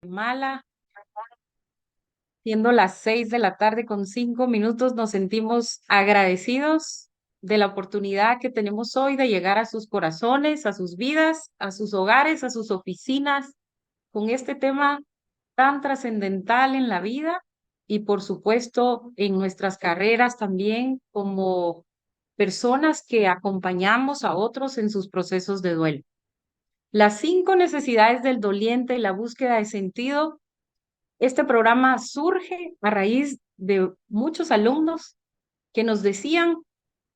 Guatemala, siendo las 6 de la tarde con 5 minutos, nos sentimos agradecidos de la oportunidad que tenemos hoy de llegar a sus corazones, a sus vidas, a sus hogares, a sus oficinas, con este tema tan trascendental en la vida y por supuesto en nuestras carreras también como personas que acompañamos a otros en sus procesos de duelo. Las 5 necesidades del doliente y la búsqueda de sentido. Este programa surge a raíz de muchos alumnos que nos decían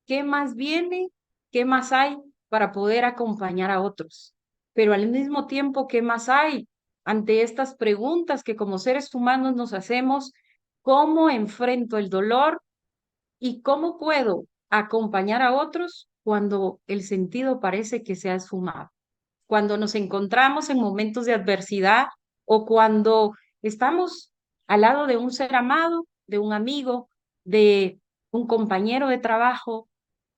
qué más viene, qué más hay para poder acompañar a otros, pero al mismo tiempo, qué más hay ante estas preguntas que como seres humanos nos hacemos: ¿cómo enfrento el dolor y cómo puedo acompañar a otros cuando el sentido parece que se ha esfumado? Cuando nos encontramos en momentos de adversidad o cuando estamos al lado de un ser amado, de un amigo, de un compañero de trabajo,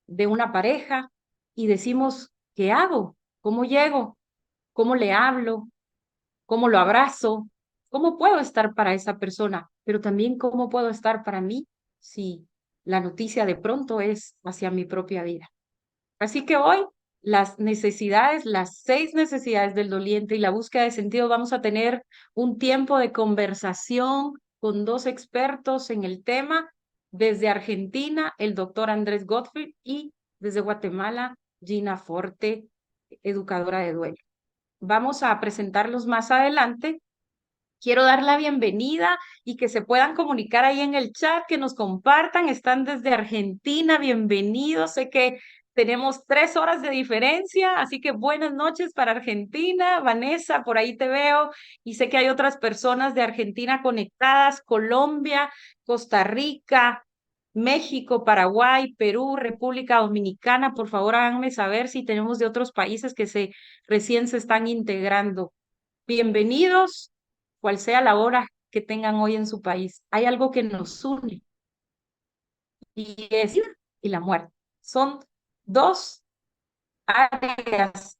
de una pareja, y decimos, ¿qué hago? ¿Cómo llego? ¿Cómo le hablo? ¿Cómo lo abrazo? ¿Cómo puedo estar para esa persona? Pero también cómo puedo estar para mí si la noticia de pronto es hacia mi propia vida. Así que hoy las 6 necesidades del doliente y la búsqueda de sentido, vamos a tener un tiempo de conversación con dos expertos en el tema. Desde Argentina, el doctor Andrés Gottfried, y desde Guatemala, Gina Forte, educadora de duelo. Vamos a presentarlos más adelante. Quiero dar la bienvenida y que se puedan comunicar ahí en el chat, que nos compartan. Están desde Argentina, bienvenidos. Sé que tenemos 3 horas de diferencia, así que buenas noches para Argentina. Vanessa, por ahí te veo. Y sé que hay otras personas de Argentina conectadas: Colombia, Costa Rica, México, Paraguay, Perú, República Dominicana. Por favor, háganme saber si tenemos de otros países que recién se están integrando. Bienvenidos, cual sea la hora que tengan hoy en su país. Hay algo que nos une, y es la vida y la muerte. Son dos áreas,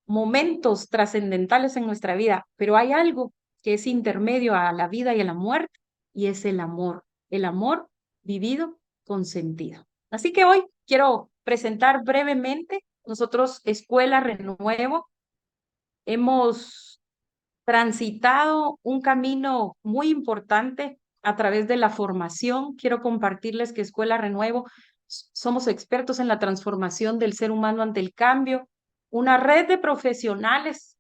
momentos trascendentales en nuestra vida, pero hay algo que es intermedio a la vida y a la muerte, y es el amor vivido con sentido. Así que hoy quiero presentar brevemente. Nosotros, Escuela Renuevo, hemos transitado un camino muy importante a través de la formación. Quiero compartirles que Escuela Renuevo somos expertos en la transformación del ser humano ante el cambio, una red de profesionales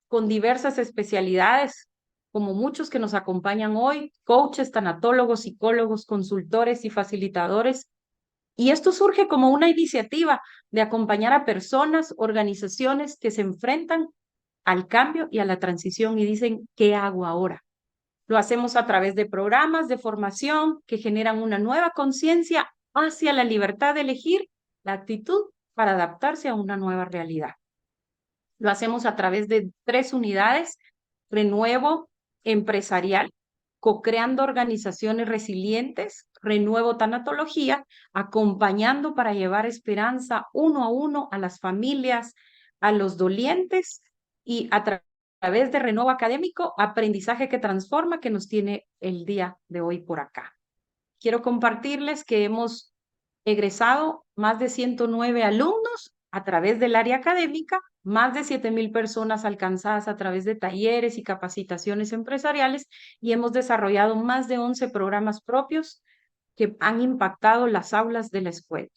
con diversas especialidades, como muchos que nos acompañan hoy: coaches, tanatólogos, psicólogos, consultores y facilitadores. Y esto surge como una iniciativa de acompañar a personas, organizaciones que se enfrentan al cambio y a la transición y dicen, ¿qué hago ahora? Lo hacemos a través de programas de formación que generan una nueva conciencia hacia la libertad de elegir la actitud para adaptarse a una nueva realidad. Lo hacemos a través de 3 unidades: Renuevo Empresarial, Co-creando Organizaciones Resilientes; Renuevo Tanatología, acompañando para llevar esperanza uno a uno a las familias, a los dolientes; y través de Renuevo Académico, Aprendizaje que Transforma, que nos tiene el día de hoy por acá. Quiero compartirles que hemos egresado más de 109 alumnos a través del área académica, más de 7,000 personas alcanzadas a través de talleres y capacitaciones empresariales, y hemos desarrollado más de 11 programas propios que han impactado las aulas de la escuela.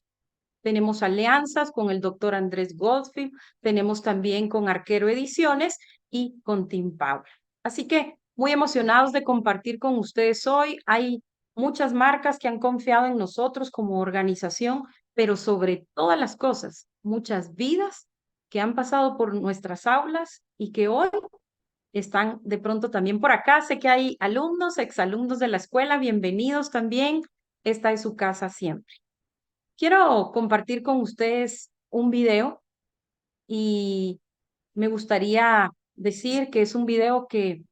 Tenemos alianzas con el doctor Andrés Goldfield, tenemos también con Arquero Ediciones y con Team Power. Así que muy emocionados de compartir con ustedes hoy. Hay muchas marcas que han confiado en nosotros como organización, pero sobre todas las cosas, muchas vidas que han pasado por nuestras aulas y que hoy están de pronto también por acá. Sé que hay alumnos, exalumnos de la escuela, bienvenidos también. Esta es su casa siempre. Quiero compartir con ustedes un video, y me gustaría decir que es un video que,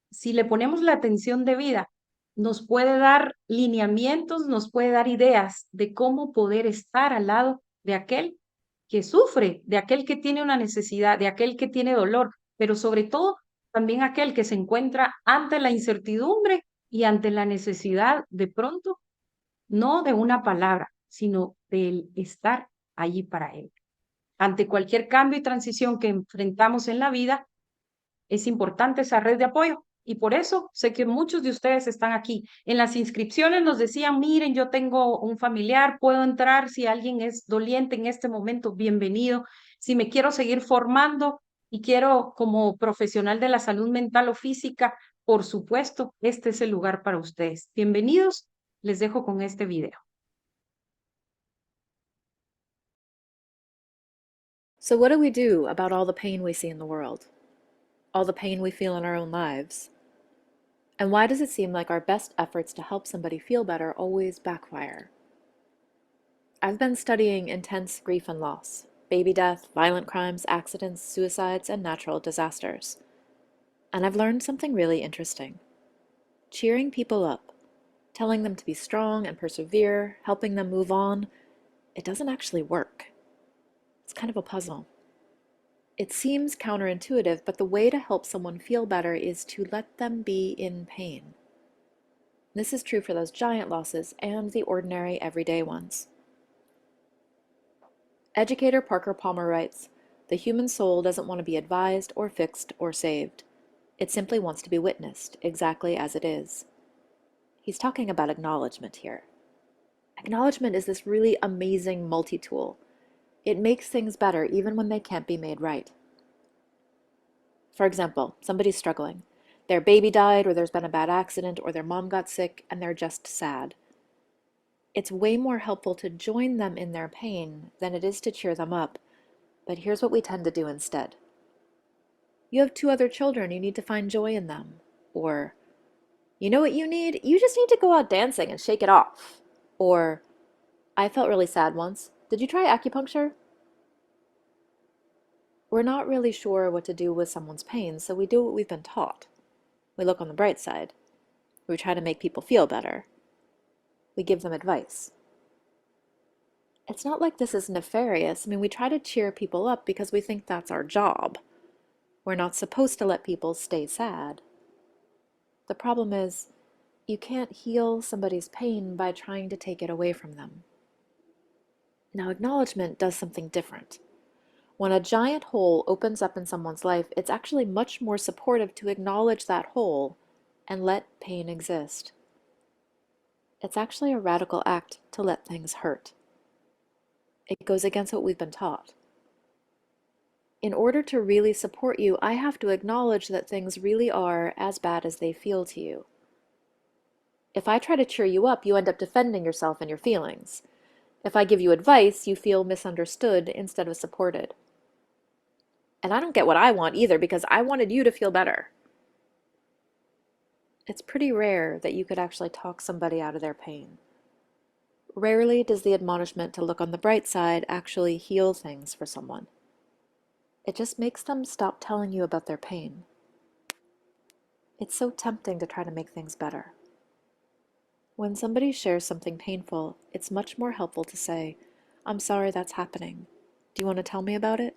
si le ponemos la atención debida, nos puede dar lineamientos, nos puede dar ideas de cómo poder estar al lado de aquel que sufre, de aquel que tiene una necesidad, de aquel que tiene dolor, pero sobre todo también aquel que se encuentra ante la incertidumbre y ante la necesidad de pronto, no de una palabra, sino del estar allí para él. Ante cualquier cambio y transición que enfrentamos en la vida, es importante esa red de apoyo. Y por eso sé que muchos de ustedes están aquí. En las inscripciones nos decían, miren, yo tengo un familiar, puedo entrar si alguien es doliente en este momento, bienvenido. Si me quiero seguir formando y quiero como profesional de la salud mental o física, por supuesto, este es el lugar para ustedes. Bienvenidos, les dejo con este video. So, what do we do about all the pain we see in the world? All the pain we feel in our own lives? And why does it seem like our best efforts to help somebody feel better always backfire? I've been studying intense grief and loss, baby death, violent crimes, accidents, suicides, and natural disasters. And I've learned something really interesting. Cheering people up, telling them to be strong and persevere, helping them move on, it doesn't actually work. It's kind of a puzzle. It seems counterintuitive, but the way to help someone feel better is to let them be in pain. This is true for those giant losses and the ordinary, everyday ones. Educator Parker Palmer writes, "The human soul doesn't want to be advised or fixed or saved. It simply wants to be witnessed, exactly as it is." He's talking about acknowledgement here. Acknowledgement is this really amazing multi-tool. It makes things better even when they can't be made right. For example, somebody's struggling. Their baby died, or there's been a bad accident, or their mom got sick, and they're just sad. It's way more helpful to join them in their pain than it is to cheer them up, but here's what we tend to do instead. You have 2 other children, you need to find joy in them. Or, you know what you need? You just need to go out dancing and shake it off. Or, I felt really sad once. Did you try acupuncture? We're not really sure what to do with someone's pain, so we do what we've been taught. We look on the bright side. We try to make people feel better. We give them advice. It's not like this is nefarious. I mean, we try to cheer people up because we think that's our job. We're not supposed to let people stay sad. The problem is, you can't heal somebody's pain by trying to take it away from them. Now, acknowledgement does something different. When a giant hole opens up in someone's life, it's actually much more supportive to acknowledge that hole and let pain exist. It's actually a radical act to let things hurt. It goes against what we've been taught. In order to really support you, I have to acknowledge that things really are as bad as they feel to you. If I try to cheer you up, you end up defending yourself and your feelings. If I give you advice, you feel misunderstood instead of supported. And I don't get what I want either because I wanted you to feel better. It's pretty rare that you could actually talk somebody out of their pain. Rarely does the admonishment to look on the bright side actually heal things for someone. It just makes them stop telling you about their pain. It's so tempting to try to make things better. When somebody shares something painful, it's much more helpful to say, "I'm sorry that's happening. Do you want to tell me about it?"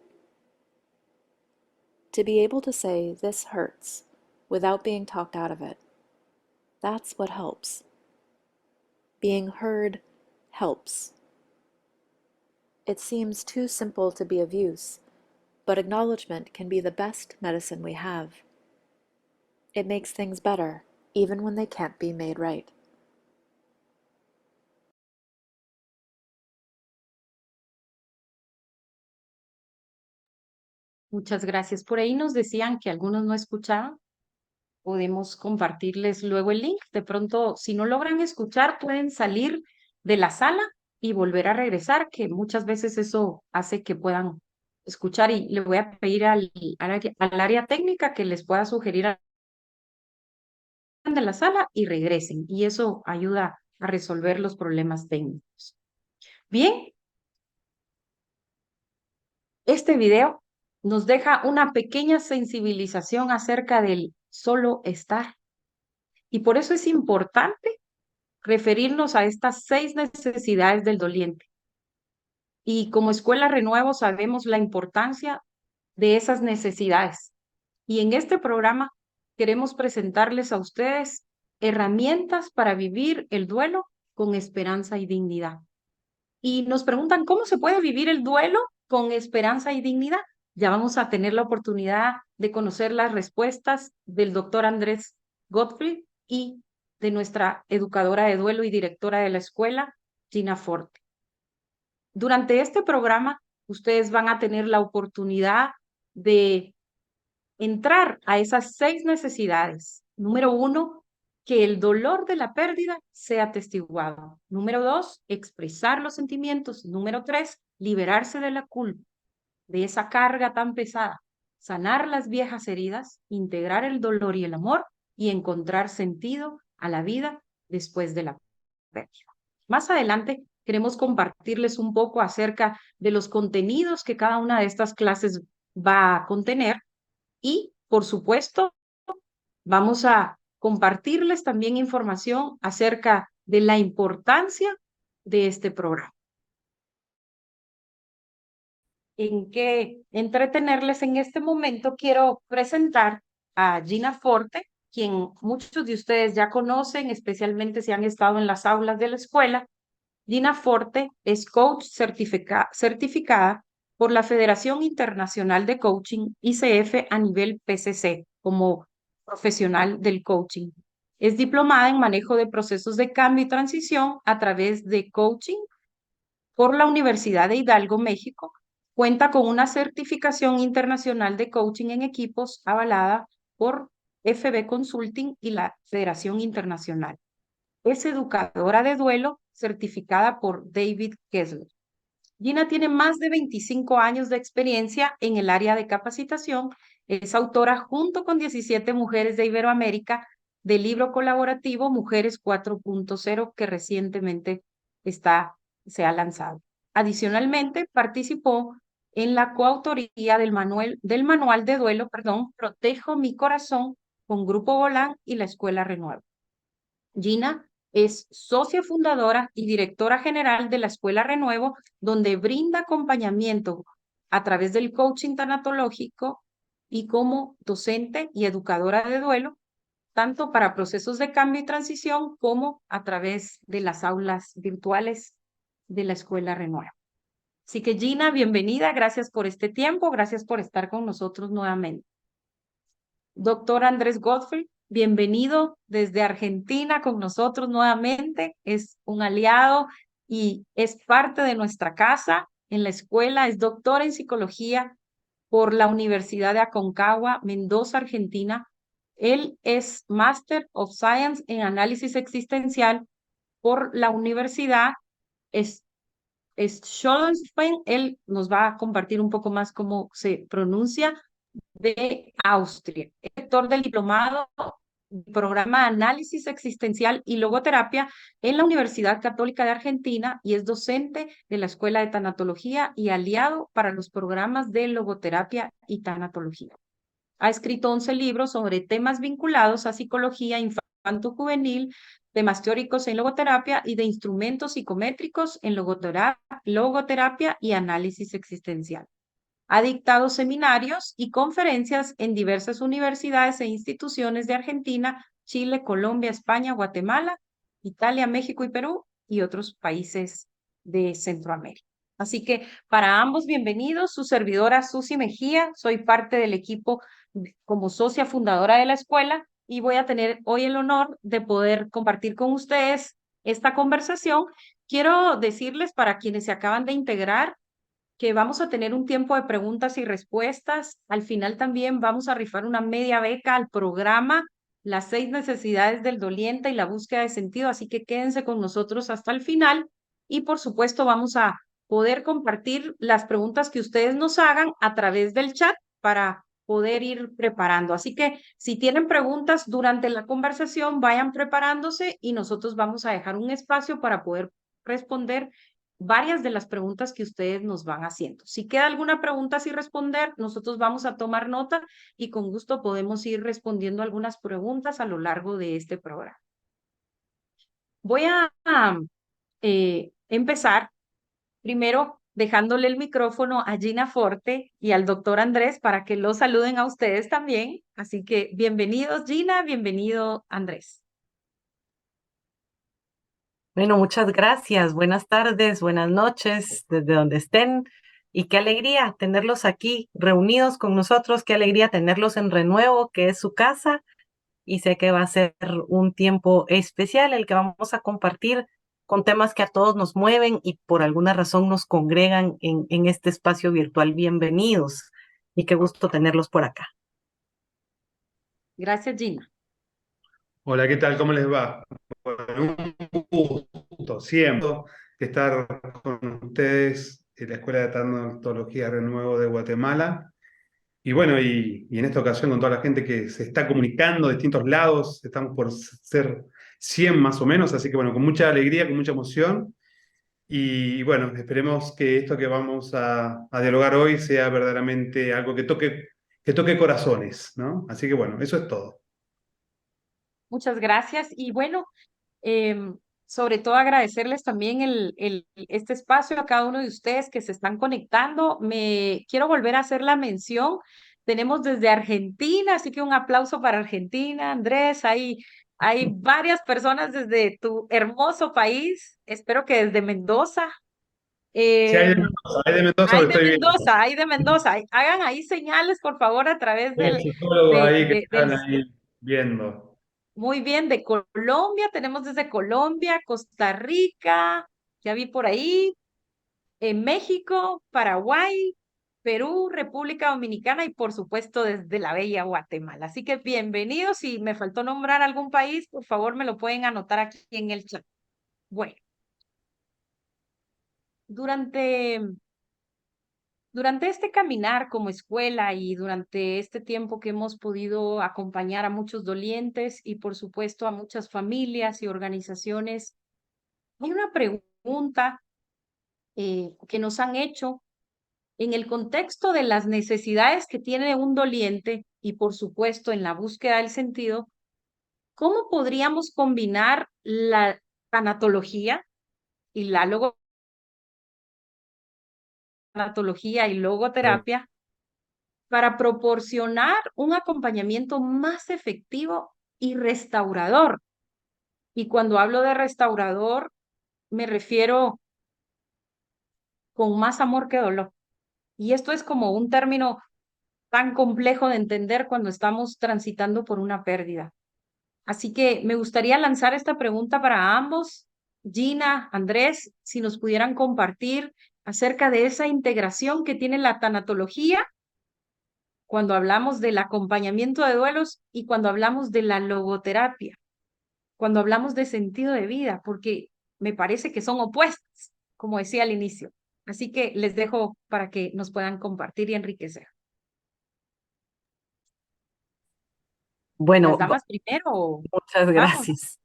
To be able to say, "This hurts," without being talked out of it, that's what helps. Being heard helps. It seems too simple to be of use, but acknowledgement can be the best medicine we have. It makes things better, even when they can't be made right. Muchas gracias. Por ahí nos decían que algunos no escuchaban. Podemos compartirles luego el link. De pronto, si no logran escuchar, pueden salir de la sala y volver a regresar, que muchas veces eso hace que puedan escuchar. Y le voy a pedir al área técnica que les pueda sugerir de la sala y regresen. Y eso ayuda a resolver los problemas técnicos. Bien, este video nos deja una pequeña sensibilización acerca del solo estar. Y por eso es importante referirnos a estas 6 necesidades del doliente. Y como Escuela Renuevo sabemos la importancia de esas necesidades Y en este programa queremos presentarles a ustedes herramientas para vivir el duelo con esperanza y dignidad. Y nos preguntan, ¿cómo se puede vivir el duelo con esperanza y dignidad? Ya vamos a tener la oportunidad de conocer las respuestas del doctor Andrés Gottfried y de nuestra educadora de duelo y directora de la escuela, Gina Forte. Durante este programa, ustedes van a tener la oportunidad de entrar a esas 6 necesidades. Número 1, que el dolor de la pérdida sea atestiguado. Número 2, expresar los sentimientos. Número 3, liberarse de la culpa, de esa carga tan pesada. Sanar las viejas heridas, integrar el dolor y el amor y encontrar sentido a la vida después de la pérdida. Más adelante queremos compartirles un poco acerca de los contenidos que cada una de estas clases va a contener y, por supuesto, vamos a compartirles también información acerca de la importancia de este programa. En que entretenerles en este momento, quiero presentar a Gina Forte, quien muchos de ustedes ya conocen, especialmente si han estado en las aulas de la escuela. Gina Forte es coach certificada por la Federación Internacional de Coaching, ICF, a nivel PCC, como profesional del coaching. Es diplomada en manejo de procesos de cambio y transición a través de coaching por la Universidad de Hidalgo, México. Cuenta con una certificación internacional de coaching en equipos avalada por FB Consulting y la Federación Internacional. Es educadora de duelo certificada por David Kessler. Gina tiene más de 25 años de experiencia en el área de capacitación. Es autora, junto con 17 mujeres de Iberoamérica, del libro colaborativo Mujeres 4.0, que recientemente se ha lanzado. Adicionalmente, participó en la coautoría del manual de duelo, Protejo mi corazón, con Grupo Bolán y la Escuela Renuevo. Gina es socia fundadora y directora general de la Escuela Renuevo, donde brinda acompañamiento a través del coaching tanatológico y como docente y educadora de duelo, tanto para procesos de cambio y transición como a través de las aulas virtuales de la Escuela Renuevo. Así que Gina, bienvenida, gracias por este tiempo, gracias por estar con nosotros nuevamente. Doctor Andrés Gottfried, bienvenido desde Argentina con nosotros nuevamente. Es un aliado y es parte de nuestra casa en la escuela. Es doctor en psicología por la Universidad de Aconcagua, Mendoza, Argentina. Él es Master of Science en Análisis Existencial por la Universidad Schollenstein. Él nos va a compartir un poco más cómo se pronuncia, de Austria. Es director del diplomado programa de análisis existencial y logoterapia en la Universidad Católica de Argentina y es docente de la Escuela de Tanatología y aliado para los programas de logoterapia y tanatología. Ha escrito 11 libros sobre temas vinculados a psicología infanto-juvenil, temas teóricos en logoterapia y de instrumentos psicométricos en logoterapia y análisis existencial. Ha dictado seminarios y conferencias en diversas universidades e instituciones de Argentina, Chile, Colombia, España, Guatemala, Italia, México y Perú y otros países de Centroamérica. Así que para ambos, bienvenidos. Su servidora Susi Mejía, soy parte del equipo como socia fundadora de la escuela y voy a tener hoy el honor de poder compartir con ustedes esta conversación. Quiero decirles, para quienes se acaban de integrar, que vamos a tener un tiempo de preguntas y respuestas. Al final también vamos a rifar una media beca al programa Las 6 necesidades del doliente y la búsqueda de sentido, así que quédense con nosotros hasta el final y por supuesto vamos a poder compartir las preguntas que ustedes nos hagan a través del chat para poder ir preparando. Así que si tienen preguntas durante la conversación, vayan preparándose y nosotros vamos a dejar un espacio para poder responder varias de las preguntas que ustedes nos van haciendo. Si queda alguna pregunta sin responder, nosotros vamos a tomar nota y con gusto podemos ir respondiendo algunas preguntas a lo largo de este programa. Voy a empezar primero dejándole el micrófono a Gina Forte y al doctor Andrés para que los saluden a ustedes también. Así que bienvenidos Gina, bienvenido Andrés. Bueno, muchas gracias. Buenas tardes, buenas noches, desde donde estén. Y qué alegría tenerlos aquí reunidos con nosotros, qué alegría tenerlos en Renuevo, que es su casa. Y sé que va a ser un tiempo especial el que vamos a compartir con temas que a todos nos mueven y por alguna razón nos congregan en este espacio virtual. Bienvenidos y qué gusto tenerlos por acá. Gracias Gina. Hola, ¿qué tal? ¿Cómo les va? Bueno, un gusto siempre estar con ustedes en la Escuela de Tanatología Renuevo de Guatemala. Y bueno, y en esta ocasión con toda la gente que se está comunicando de distintos lados, estamos por ser 100 más o menos, así que bueno, con mucha alegría, con mucha emoción. Y bueno, esperemos que esto que vamos a dialogar hoy sea verdaderamente algo que toque corazones, ¿no? Así que bueno, eso es todo. Muchas gracias. Y bueno, sobre todo agradecerles también este espacio a cada uno de ustedes que se están conectando. Me quiero volver a hacer la mención. Tenemos desde Argentina, así que un aplauso para Argentina, Andrés. Hay varias personas desde tu hermoso país. Espero que desde Mendoza. Sí, Em, Hay de Mendoza lo estoy viendo. Hay de Mendoza. Hagan ahí señales, por favor, a través Hay psicólogos ahí que del están ahí viendo. muy bien, de Colombia, tenemos desde Colombia, Costa Rica, ya vi por ahí, en México, Paraguay, Perú, República Dominicana y por supuesto desde la bella Guatemala. Así que bienvenidos. Si me faltó nombrar algún país, por favor me lo pueden anotar aquí en el chat. Bueno, durante, durante este caminar como escuela y durante este tiempo que hemos podido acompañar a muchos dolientes y por supuesto a muchas familias y organizaciones, hay una pregunta que nos han hecho en el contexto de las necesidades que tiene un doliente y, por supuesto, en la búsqueda del sentido. ¿Cómo podríamos combinar la tanatología y la tanatología y logoterapia para proporcionar un acompañamiento más efectivo y restaurador? Y cuando hablo de restaurador, me refiero con más amor que dolor. Y esto es como un término tan complejo de entender cuando estamos transitando por una pérdida. Así que me gustaría lanzar esta pregunta para ambos. Gina, Andrés, si nos pudieran compartir acerca de esa integración que tiene la tanatología cuando hablamos del acompañamiento de duelos y cuando hablamos de la logoterapia, cuando hablamos de sentido de vida, porque me parece que son opuestas, como decía al inicio. Así que les dejo para que nos puedan compartir y enriquecer. ¿Las Bueno, damas primero? muchas Vamos. gracias.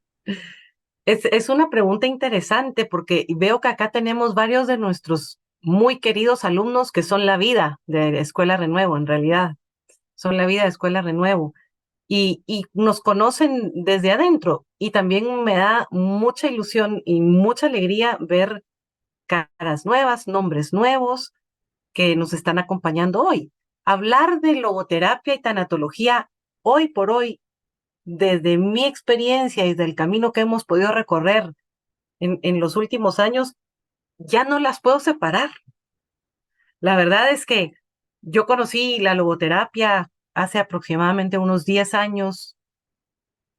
Es una pregunta interesante porque veo que acá tenemos varios de nuestros muy queridos alumnos que son la vida de Escuela Renuevo, en realidad, son la vida de Escuela Renuevo y nos conocen desde adentro y también me da mucha ilusión y mucha alegría ver caras nuevas, nombres nuevos que nos están acompañando hoy. Hablar de logoterapia y tanatología hoy por hoy, desde mi experiencia y del camino que hemos podido recorrer en los últimos años, ya no las puedo separar. La verdad es que yo conocí la logoterapia hace aproximadamente unos 10 años,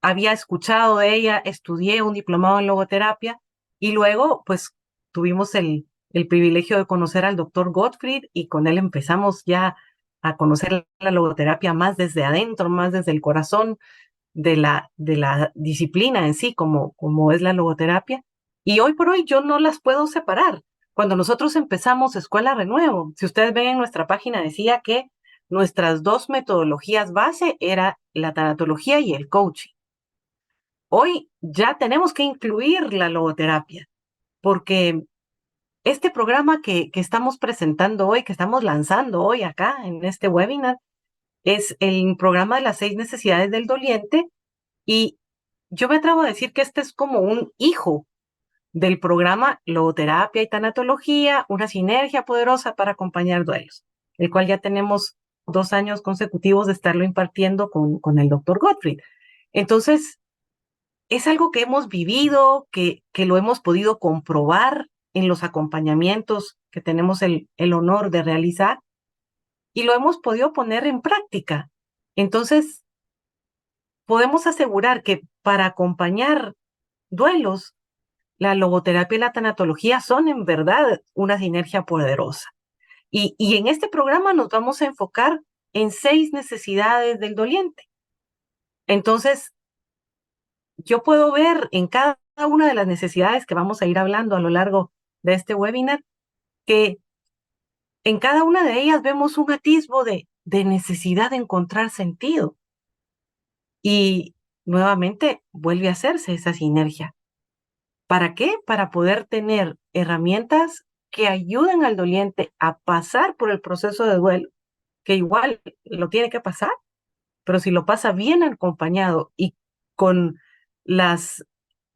había escuchado de ella, estudié un diplomado en logoterapia y luego pues tuvimos el privilegio de conocer al doctor Gottfried y con él empezamos ya a conocer la logoterapia más desde adentro, más desde el corazón de la disciplina en sí, como es la logoterapia. Y hoy por hoy yo no las puedo separar. Cuando nosotros empezamos Escuela Renuevo, si ustedes ven en nuestra página, decía que nuestras dos metodologías base era la tanatología y el coaching. Hoy ya tenemos que incluir la logoterapia, porque este programa que estamos presentando hoy, que estamos lanzando hoy acá en este webinar, es el programa de las 6 necesidades del doliente y yo me atrevo a decir que este es como un hijo del programa Logoterapia y Tanatología, una sinergia poderosa para acompañar duelos, el cual ya tenemos 2 años consecutivos de estarlo impartiendo con el doctor Gottfried. Entonces, es algo que hemos vivido, que lo hemos podido comprobar en los acompañamientos que tenemos el honor de realizar y lo hemos podido poner en práctica. Entonces, podemos asegurar que para acompañar duelos, la logoterapia y la tanatología son en verdad una sinergia poderosa. Y en este programa nos vamos a enfocar en 6 necesidades del doliente. Entonces, yo puedo ver en cada una de las necesidades que vamos a ir hablando a lo largo de este webinar, que en cada una de ellas vemos un atisbo de necesidad de encontrar sentido. Y nuevamente vuelve a hacerse esa sinergia. ¿Para qué? Para poder tener herramientas que ayuden al doliente a pasar por el proceso de duelo, que igual lo tiene que pasar, pero si lo pasa bien acompañado y con las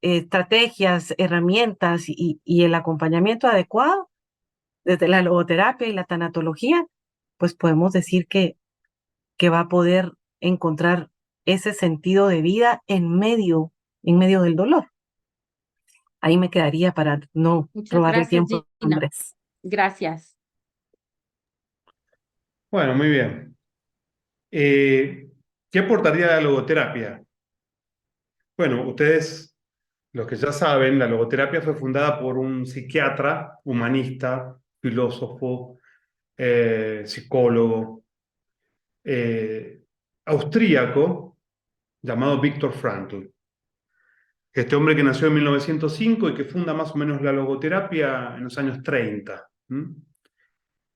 estrategias, herramientas y el acompañamiento adecuado, desde la logoterapia y la tanatología, pues podemos decir que va a poder encontrar ese sentido de vida en medio del dolor. Ahí me quedaría para no Muchas robar el gracias, tiempo, Gina. Andrés. Gracias. Bueno, muy bien. ¿Qué aportaría la logoterapia? Bueno, ustedes, los que ya saben, la logoterapia fue fundada por un psiquiatra, humanista, filósofo, psicólogo, austríaco, llamado Viktor Frankl. Este hombre que nació en 1905 y que funda más o menos la logoterapia en los años 30.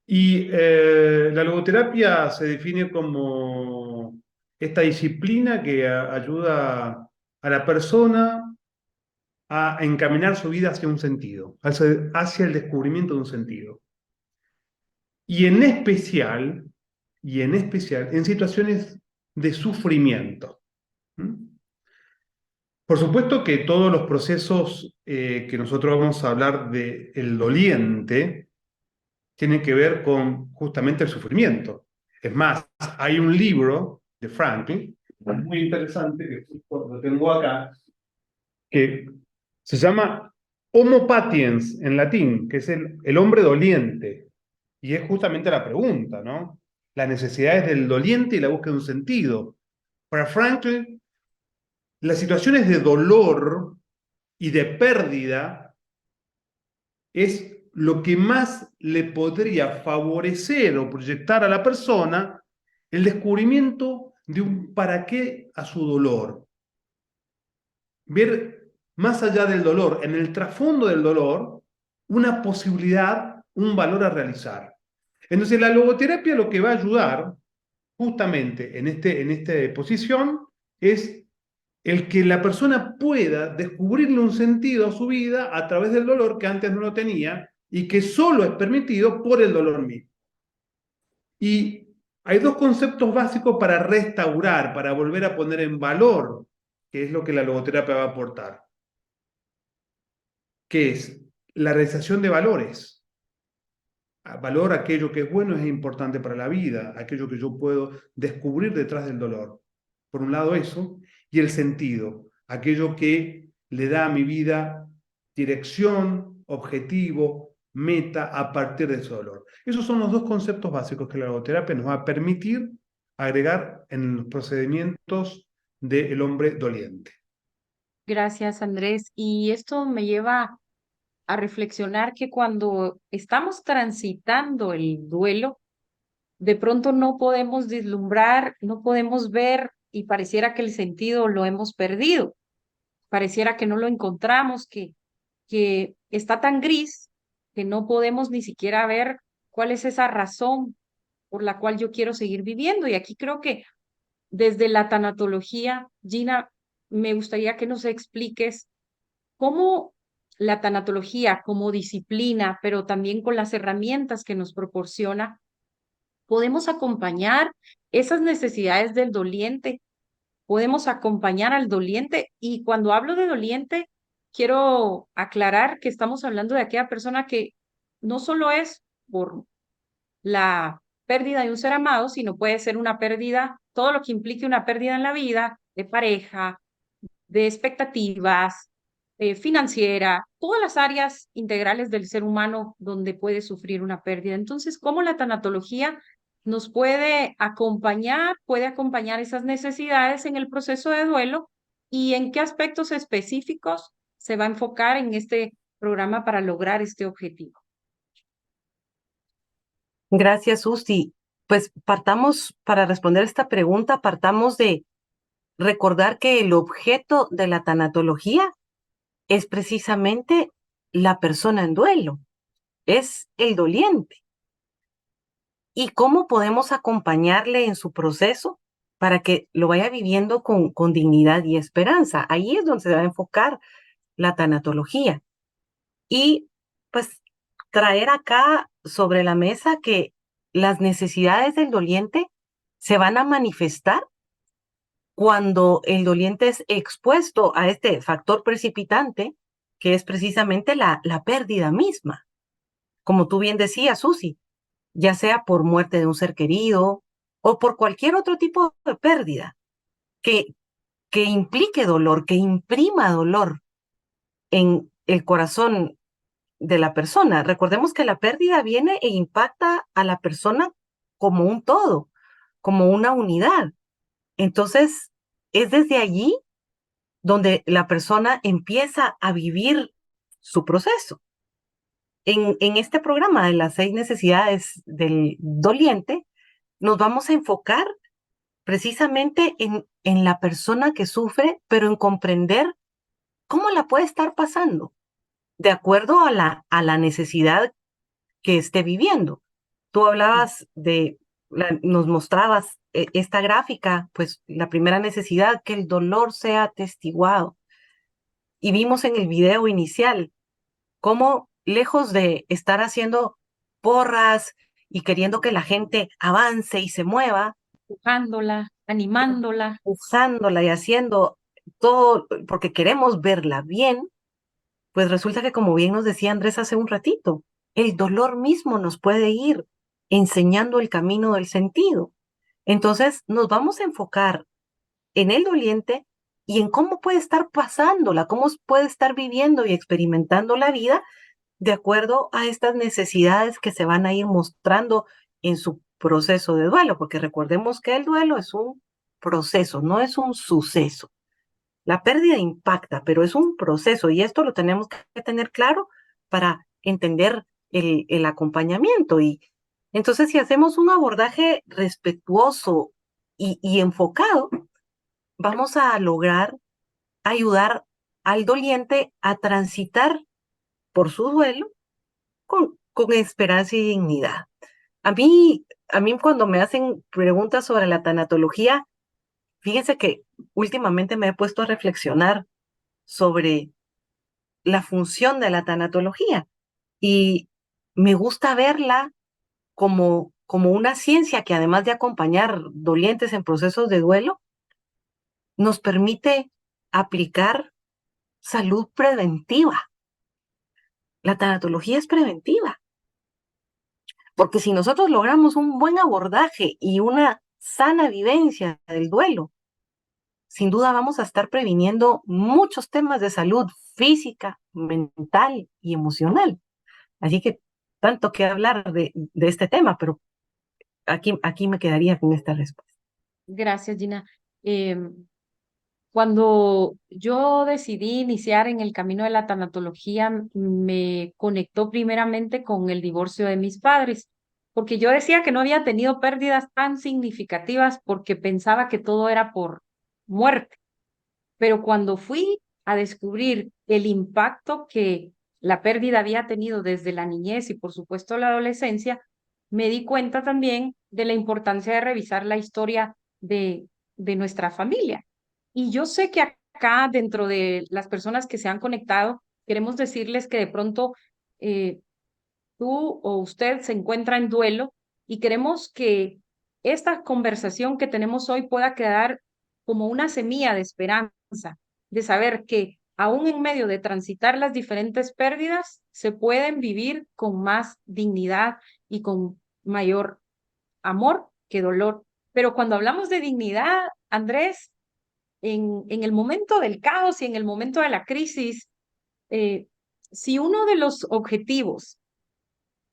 Y la logoterapia se define como esta disciplina que ayuda a la persona a encaminar su vida hacia un sentido, hacia el descubrimiento de un sentido. Y en especial, en situaciones de sufrimiento. Por supuesto que todos los procesos que nosotros vamos a hablar del doliente tienen que ver con justamente el sufrimiento. Es más, hay un libro de Franklin, muy interesante, que lo tengo acá, que se llama Homo patiens en latín, que es el hombre doliente. Y es justamente la pregunta, ¿no? Las necesidades del doliente y la búsqueda de un sentido. Para Franklin, las situaciones de dolor y de pérdida es lo que más le podría favorecer o proyectar a la persona el descubrimiento de un para qué a su dolor. Ver más allá del dolor, en el trasfondo del dolor, una posibilidad, un valor a realizar. Entonces la logoterapia lo que va a ayudar justamente en esta posición es el que la persona pueda descubrirle un sentido a su vida a través del dolor que antes no lo tenía y que solo es permitido por el dolor mismo. Y hay 2 conceptos básicos para restaurar, para volver a poner en valor, que es lo que la logoterapia va a aportar, que es la realización de valores. Valor, aquello que es bueno, es importante para la vida, aquello que yo puedo descubrir detrás del dolor. Por un lado eso, y el sentido, aquello que le da a mi vida dirección, objetivo, meta a partir de ese dolor. Esos son los 2 conceptos básicos que la logoterapia nos va a permitir agregar en los procedimientos del hombre doliente. Gracias, Andrés. Y esto me lleva a reflexionar que cuando estamos transitando el duelo, de pronto no podemos vislumbrar, no podemos ver y pareciera que el sentido lo hemos perdido. Pareciera que no lo encontramos, que está tan gris que no podemos ni siquiera ver cuál es esa razón por la cual yo quiero seguir viviendo. Y aquí creo que desde la tanatología, Gina, me gustaría que nos expliques cómo la tanatología como disciplina, pero también con las herramientas que nos proporciona, podemos acompañar esas necesidades del doliente, podemos acompañar al doliente. Y cuando hablo de doliente, quiero aclarar que estamos hablando de aquella persona que no solo es por la pérdida de un ser amado, sino puede ser una pérdida, todo lo que implique una pérdida en la vida, de pareja, de expectativas, financiera, todas las áreas integrales del ser humano donde puede sufrir una pérdida. Entonces, ¿cómo la tanatología nos puede acompañar esas necesidades en el proceso de duelo y en qué aspectos específicos se va a enfocar en este programa para lograr este objetivo? Gracias, Susi. Pues partamos, para responder esta pregunta, partamos de recordar que el objeto de la tanatología es precisamente la persona en duelo, es el doliente. ¿Y cómo podemos acompañarle en su proceso para que lo vaya viviendo con dignidad y esperanza? Ahí es donde se va a enfocar la tanatología. Y pues traer acá sobre la mesa que las necesidades del doliente se van a manifestar cuando el doliente es expuesto a este factor precipitante, que es precisamente la pérdida misma. Como tú bien decías, Susi, ya sea por muerte de un ser querido o por cualquier otro tipo de pérdida que, que implique dolor, que imprima dolor en el corazón de la persona. Recordemos que la pérdida viene e impacta a la persona como un todo, como una unidad. Entonces, es desde allí donde la persona empieza a vivir su proceso. En este programa de las 6 necesidades del doliente, nos vamos a enfocar precisamente en la persona que sufre, pero en comprender cómo la puede estar pasando, de acuerdo a la necesidad que esté viviendo. Tú hablabas nos mostrabas esta gráfica, pues la primera necesidad, que el dolor sea atestiguado. Y vimos en el video inicial cómo, lejos de estar haciendo porras y queriendo que la gente avance y se mueva, Empujándola, animándola. usándola y haciendo todo porque queremos verla bien, pues resulta que, como bien nos decía Andrés hace un ratito, el dolor mismo nos puede ir enseñando el camino del sentido. Entonces nos vamos a enfocar en el doliente y en cómo puede estar pasándola, cómo puede estar viviendo y experimentando la vida de acuerdo a estas necesidades que se van a ir mostrando en su proceso de duelo, porque recordemos que el duelo es un proceso, no es un suceso. La pérdida impacta, pero es un proceso y esto lo tenemos que tener claro para entender el acompañamiento. Y entonces, si hacemos un abordaje respetuoso y enfocado, vamos a lograr ayudar al doliente a transitar por su duelo con esperanza y dignidad. A mí cuando me hacen preguntas sobre la tanatología, fíjense que últimamente me he puesto a reflexionar sobre la función de la tanatología y me gusta verla como una ciencia que, además de acompañar dolientes en procesos de duelo, nos permite aplicar salud preventiva. La tanatología es preventiva, porque si nosotros logramos un buen abordaje y una sana vivencia del duelo, sin duda vamos a estar previniendo muchos temas de salud física, mental y emocional. Así que tanto que hablar de este tema, pero aquí me quedaría con esta respuesta. Gracias, Gina. Cuando yo decidí iniciar en el camino de la tanatología, me conectó primeramente con el divorcio de mis padres, porque yo decía que no había tenido pérdidas tan significativas porque pensaba que todo era por muerte. Pero cuando fui a descubrir el impacto que la pérdida había tenido desde la niñez y por supuesto la adolescencia, me di cuenta también de la importancia de revisar la historia de nuestra familia. Y yo sé que acá, dentro de las personas que se han conectado, queremos decirles que de pronto eh, tú o usted se encuentra en duelo y queremos que esta conversación que tenemos hoy pueda quedar como una semilla de esperanza, de saber que aún en medio de transitar las diferentes pérdidas, se pueden vivir con más dignidad y con mayor amor que dolor. Pero cuando hablamos de dignidad, Andrés, en el momento del caos y en el momento de la crisis, eh, si uno de los objetivos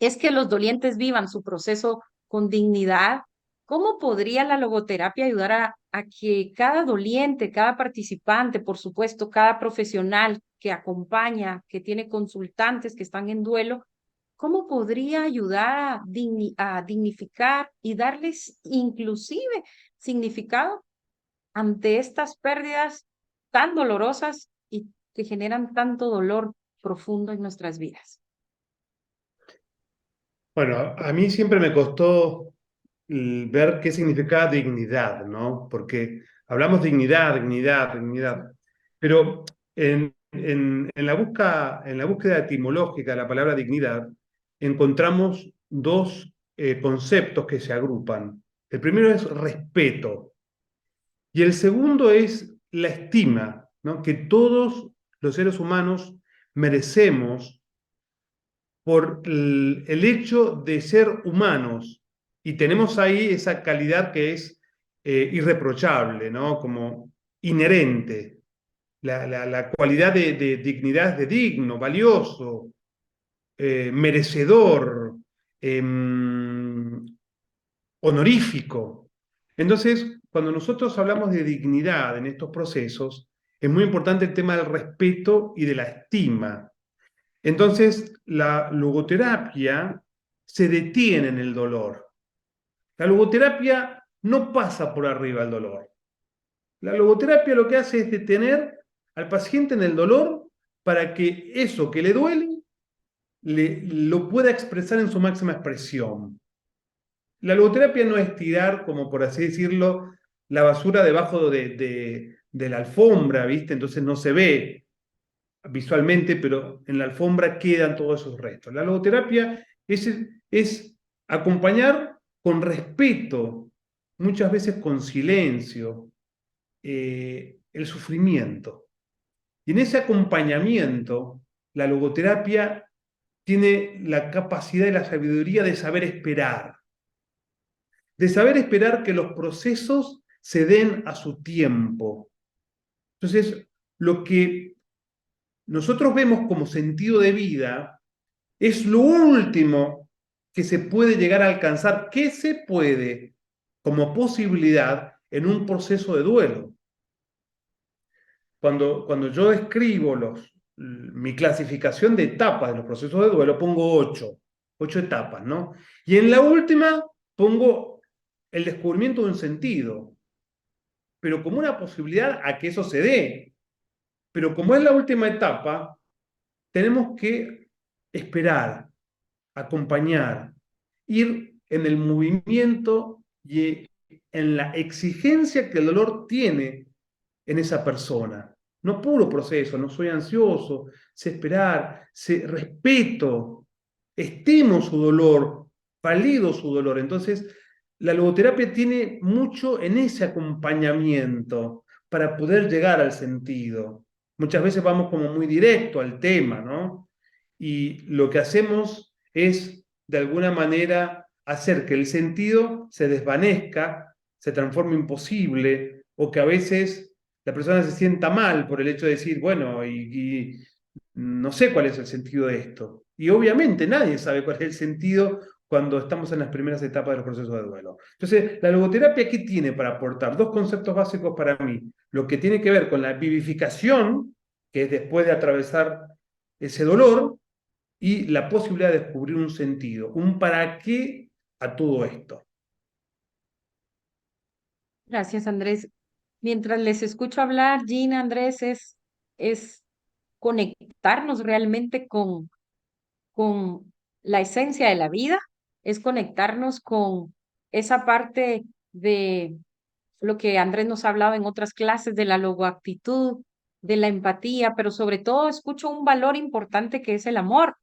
es que los dolientes vivan su proceso con dignidad, ¿cómo podría la logoterapia ayudar a que cada doliente, cada participante, por supuesto, cada profesional que acompaña, que tiene consultantes que están en duelo, cómo podría ayudar a dignificar y darles inclusive significado ante estas pérdidas tan dolorosas y que generan tanto dolor profundo en nuestras vidas? Bueno, a mí siempre me costó ver qué significaba dignidad, ¿no? Porque hablamos dignidad, dignidad, dignidad, pero en la búsqueda etimológica de la palabra dignidad encontramos dos conceptos que se agrupan. El primero es respeto y el segundo es la estima, ¿no? Que todos los seres humanos merecemos por el hecho de ser humanos y tenemos ahí esa calidad que es irreprochable, ¿no? Como inherente, la cualidad de dignidad de digno, valioso, merecedor, honorífico. Entonces, cuando nosotros hablamos de dignidad en estos procesos, es muy importante el tema del respeto y de la estima. Entonces, la logoterapia se detiene en el dolor. La logoterapia no pasa por arriba del dolor. La logoterapia lo que hace es detener al paciente en el dolor para que eso que le duele lo pueda expresar en su máxima expresión. La logoterapia no es tirar, como por así decirlo, la basura debajo de la alfombra, ¿viste? Entonces no se ve visualmente, pero en la alfombra quedan todos esos restos. La logoterapia es acompañar con respeto, muchas veces con silencio, el sufrimiento. Y en ese acompañamiento, la logoterapia tiene la capacidad y la sabiduría de saber esperar que los procesos se den a su tiempo. Entonces, lo que nosotros vemos como sentido de vida es lo último que se puede llegar a alcanzar, que se puede como posibilidad en un proceso de duelo. Cuando yo escribo mi clasificación de etapas de los procesos de duelo, pongo ocho etapas, ¿no? Y en la última pongo el descubrimiento de un sentido, pero como una posibilidad a que eso se dé. Pero como es la última etapa, tenemos que esperar, acompañar, ir en el movimiento y en la exigencia que el dolor tiene en esa persona. No puro proceso, no soy ansioso, sé esperar, sé respeto, estimo su dolor, valido su dolor. Entonces, la logoterapia tiene mucho en ese acompañamiento para poder llegar al sentido. Muchas veces vamos como muy directo al tema, ¿no? Y lo que hacemos es, de alguna manera, hacer que el sentido se desvanezca, se transforme en imposible, o que a veces la persona se sienta mal por el hecho de decir, bueno, y no sé cuál es el sentido de esto. Y obviamente nadie sabe cuál es el sentido cuando estamos en las primeras etapas de los procesos de duelo. Entonces, la logoterapia, ¿qué tiene para aportar? Dos conceptos básicos para mí. Lo que tiene que ver con la vivificación, que es después de atravesar ese dolor, y la posibilidad de descubrir un sentido, un para qué a todo esto. Gracias, Andrés. Mientras les escucho hablar, Gina, Andrés, es conectarnos realmente con la esencia de la vida, es conectarnos con esa parte de lo que Andrés nos ha hablado en otras clases, de la logoactitud, de la empatía, pero sobre todo escucho un valor importante que es el amor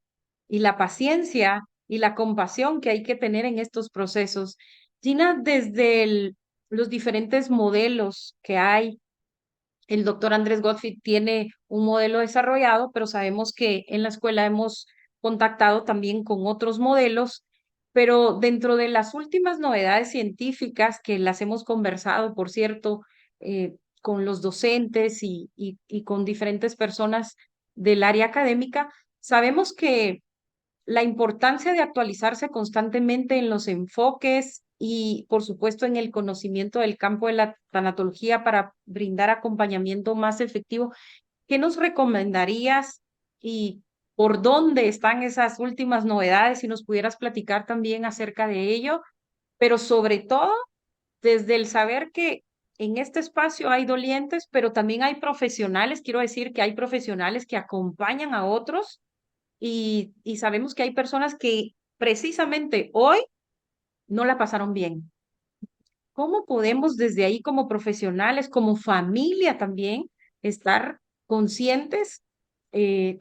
y la paciencia y la compasión que hay que tener en estos procesos. Gina, desde los diferentes modelos que hay El doctor Andrés Gottfried tiene un modelo desarrollado, pero sabemos que en la escuela hemos contactado también con otros modelos, pero dentro de las últimas novedades científicas que las hemos conversado, por cierto, con los docentes y con diferentes personas del área académica, sabemos que la importancia de actualizarse constantemente en los enfoques y, por supuesto, en el conocimiento del campo de la tanatología para brindar acompañamiento más efectivo. ¿Qué nos recomendarías y por dónde están esas últimas novedades? Si nos pudieras platicar también acerca de ello, pero sobre todo desde el saber que en este espacio hay dolientes, pero también hay profesionales. Quiero decir que hay profesionales que acompañan a otros y sabemos que hay personas que precisamente hoy no la pasaron bien. ¿Cómo podemos desde ahí como profesionales, como familia también, estar conscientes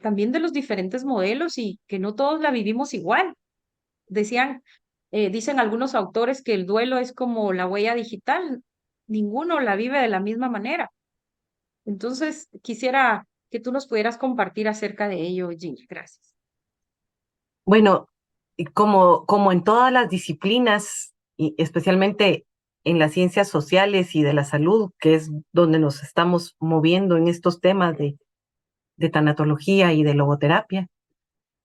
también de los diferentes modelos y que no todos la vivimos igual? Decían, dicen algunos autores que el duelo es como la huella digital, ninguno la vive de la misma manera. Entonces, quisiera que tú nos pudieras compartir acerca de ello, Ginny. Gracias. Bueno, y como en todas las disciplinas, y especialmente en las ciencias sociales y de la salud, que es donde nos estamos moviendo en estos temas de tanatología y de logoterapia,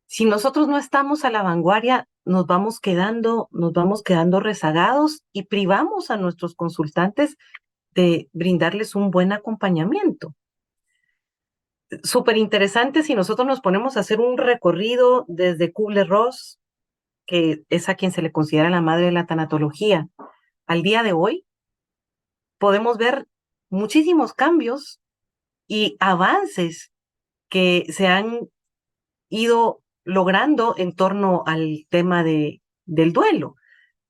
si nosotros no estamos a la vanguardia, nos vamos quedando rezagados y privamos a nuestros consultantes de brindarles un buen acompañamiento. Súper interesante si nosotros nos ponemos a hacer un recorrido desde Kubler-Ross, que es a quien se le considera la madre de la tanatología, al día de hoy, podemos ver muchísimos cambios y avances que se han ido logrando en torno al tema del duelo.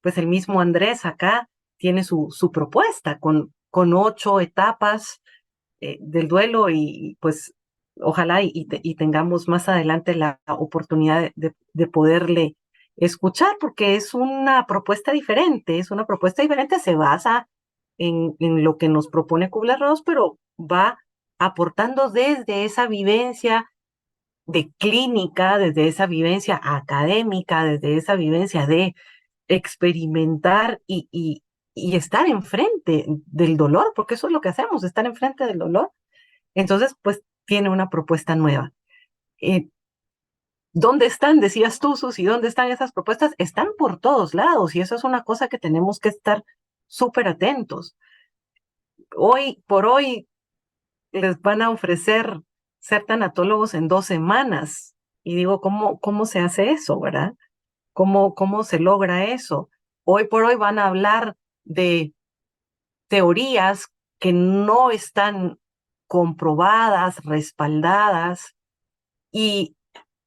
Pues el mismo Andrés acá tiene su propuesta con 8 etapas del duelo y pues ojalá y tengamos más adelante la oportunidad de poderle escuchar porque es una propuesta diferente, se basa en lo que nos propone Kubler-Ross, pero va aportando desde esa vivencia de clínica, desde esa vivencia académica, desde esa vivencia de experimentar y estar enfrente del dolor, porque eso es lo que hacemos, estar enfrente del dolor. Entonces, pues tiene una propuesta nueva. ¿Dónde están, decías tú, Susi, dónde están esas propuestas? Están por todos lados y eso es una cosa que tenemos que estar súper atentos. Hoy por hoy les van a ofrecer ser tanatólogos en 2 semanas. Y digo, ¿cómo se hace eso, verdad? ¿Cómo se logra eso? Hoy por hoy van a hablar de teorías que no están comprobadas, respaldadas, y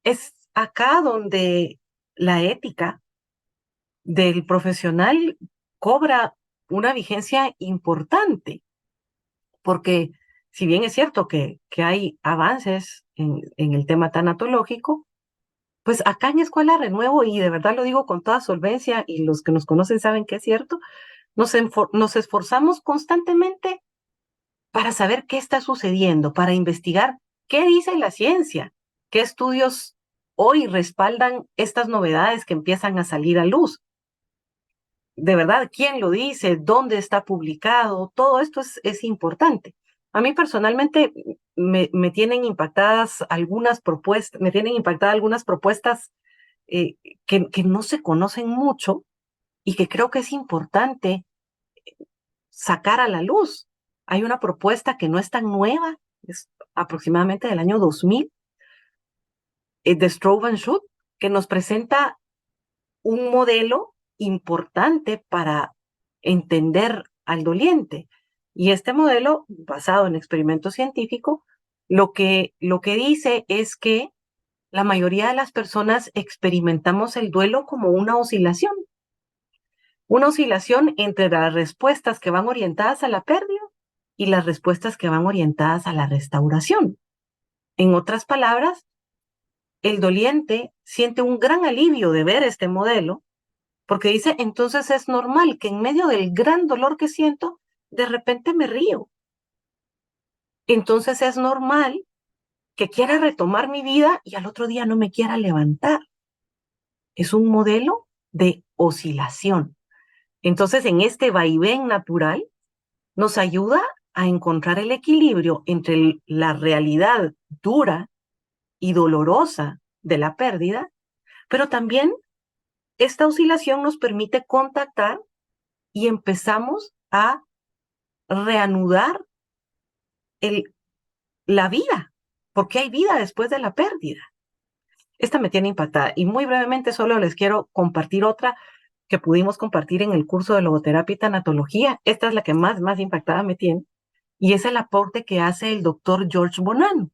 es acá donde la ética del profesional cobra una vigencia importante, porque si bien es cierto que hay avances en el tema tanatológico, pues acá en Escuela Renuevo, y de verdad lo digo con toda solvencia, y los que nos conocen saben que es cierto, nos esforzamos constantemente para saber qué está sucediendo, para investigar qué dice la ciencia, qué estudios hoy respaldan estas novedades que empiezan a salir a luz. De verdad, quién lo dice, dónde está publicado, todo esto es importante. A mí personalmente me tienen impactadas algunas propuestas, que no se conocen mucho y que creo que es importante sacar a la luz. Hay una propuesta que no es tan nueva, es aproximadamente del año 2000, de Strobe and Schut, que nos presenta un modelo importante para entender al doliente. Y este modelo, basado en experimento científico, lo que dice es que la mayoría de las personas experimentamos el duelo como una oscilación entre las respuestas que van orientadas a la pérdida y las respuestas que van orientadas a la restauración. En otras palabras, el doliente siente un gran alivio de ver este modelo porque dice, entonces es normal que en medio del gran dolor que siento, de repente me río. entonces es normal que quiera retomar mi vida y al otro día no me quiera levantar. Es un modelo de oscilación. Entonces, en este vaivén natural, nos ayuda a encontrar el equilibrio entre la realidad dura y dolorosa de la pérdida, pero también esta oscilación nos permite contactar y empezamos a reanudar el, la vida, porque hay vida después de la pérdida. Esta me tiene impactada y muy brevemente solo les quiero compartir otra que pudimos compartir en el curso de logoterapia y tanatología. Esta es la que más impactada me tiene y es el aporte que hace el doctor George Bonanno.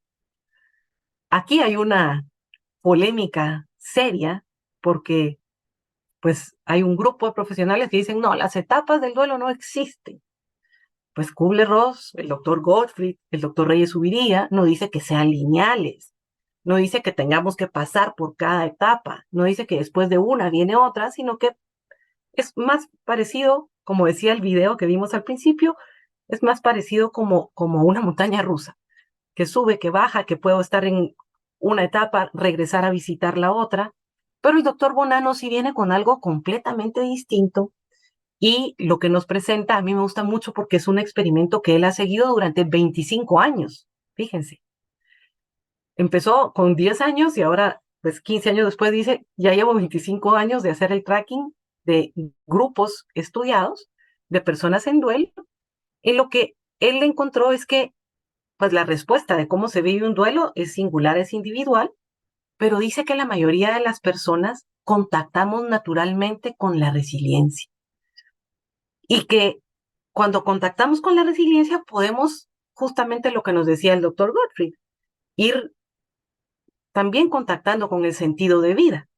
Aquí hay una polémica seria porque pues hay un grupo de profesionales que dicen, no, las etapas del duelo no existen. Pues Kubler-Ross, el doctor Gottfried, el doctor Reyes Ubiría, no dice que sean lineales, no dice que tengamos que pasar por cada etapa, no dice que después de una viene otra, sino que es más parecido, como decía el video que vimos al principio, es más parecido como una montaña rusa, que sube, que baja, que puedo estar en una etapa, regresar a visitar la otra, pero el doctor Bonanno sí viene con algo completamente distinto y lo que nos presenta a mí me gusta mucho porque es un experimento que él ha seguido durante 25 años, fíjense. Empezó con 10 años y ahora, pues 15 años después dice, ya llevo 25 años de hacer el tracking de grupos estudiados de personas en duelo. Y lo que él encontró es que, pues la respuesta de cómo se vive un duelo es singular, es individual, pero dice que la mayoría de las personas contactamos naturalmente con la resiliencia y que cuando contactamos con la resiliencia podemos, justamente lo que nos decía el doctor Gottfried, ir también contactando con el sentido de vida.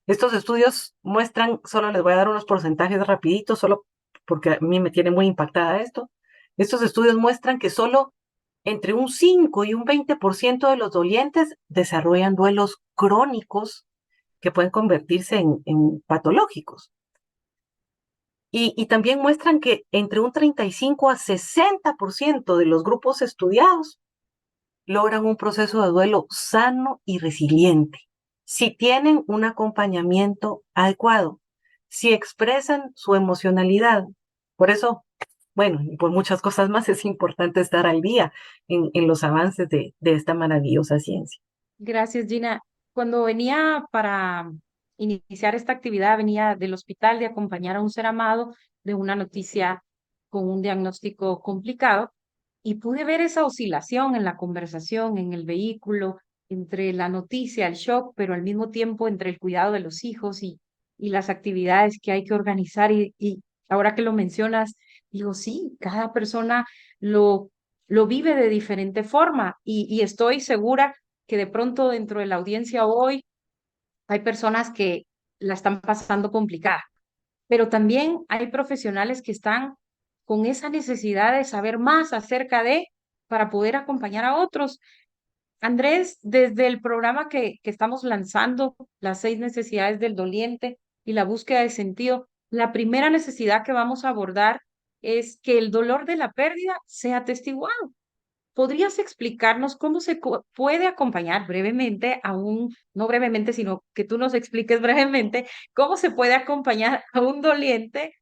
Estos estudios muestran, solo les voy a dar unos porcentajes rapiditos, solo porque a mí me tiene muy impactada esto. Estos estudios muestran que solo entre un 5 y un 20% de los dolientes desarrollan duelos crónicos que pueden convertirse en patológicos. Y también muestran que entre un 35 a 60% de los grupos estudiados logran un proceso de duelo sano y resiliente si tienen un acompañamiento adecuado, si expresan su emocionalidad. Por eso, bueno, y por muchas cosas más, es importante estar al día en los avances de esta maravillosa ciencia. Gracias, Gina. Cuando venía para iniciar esta actividad, venía del hospital de acompañar a un ser amado de una noticia con un diagnóstico complicado y pude ver esa oscilación en la conversación, en el vehículo, entre la noticia, el shock, pero al mismo tiempo entre el cuidado de los hijos y las actividades que hay que organizar. Y ahora que lo mencionas, digo, sí, cada persona lo, lo vive de diferente forma y estoy segura que de pronto dentro de la audiencia hoy hay personas que la están pasando complicada, pero también hay profesionales que están con esa necesidad de saber más acerca de, para poder acompañar a otros. Andrés, desde el programa que estamos lanzando, las 6 necesidades del doliente y la búsqueda de sentido, la primera necesidad que vamos a abordar es que el dolor de la pérdida sea atestiguado. ¿Podrías explicarnos cómo se puede acompañar brevemente a un, no brevemente, sino que tú nos expliques brevemente, cómo se puede acompañar a un doliente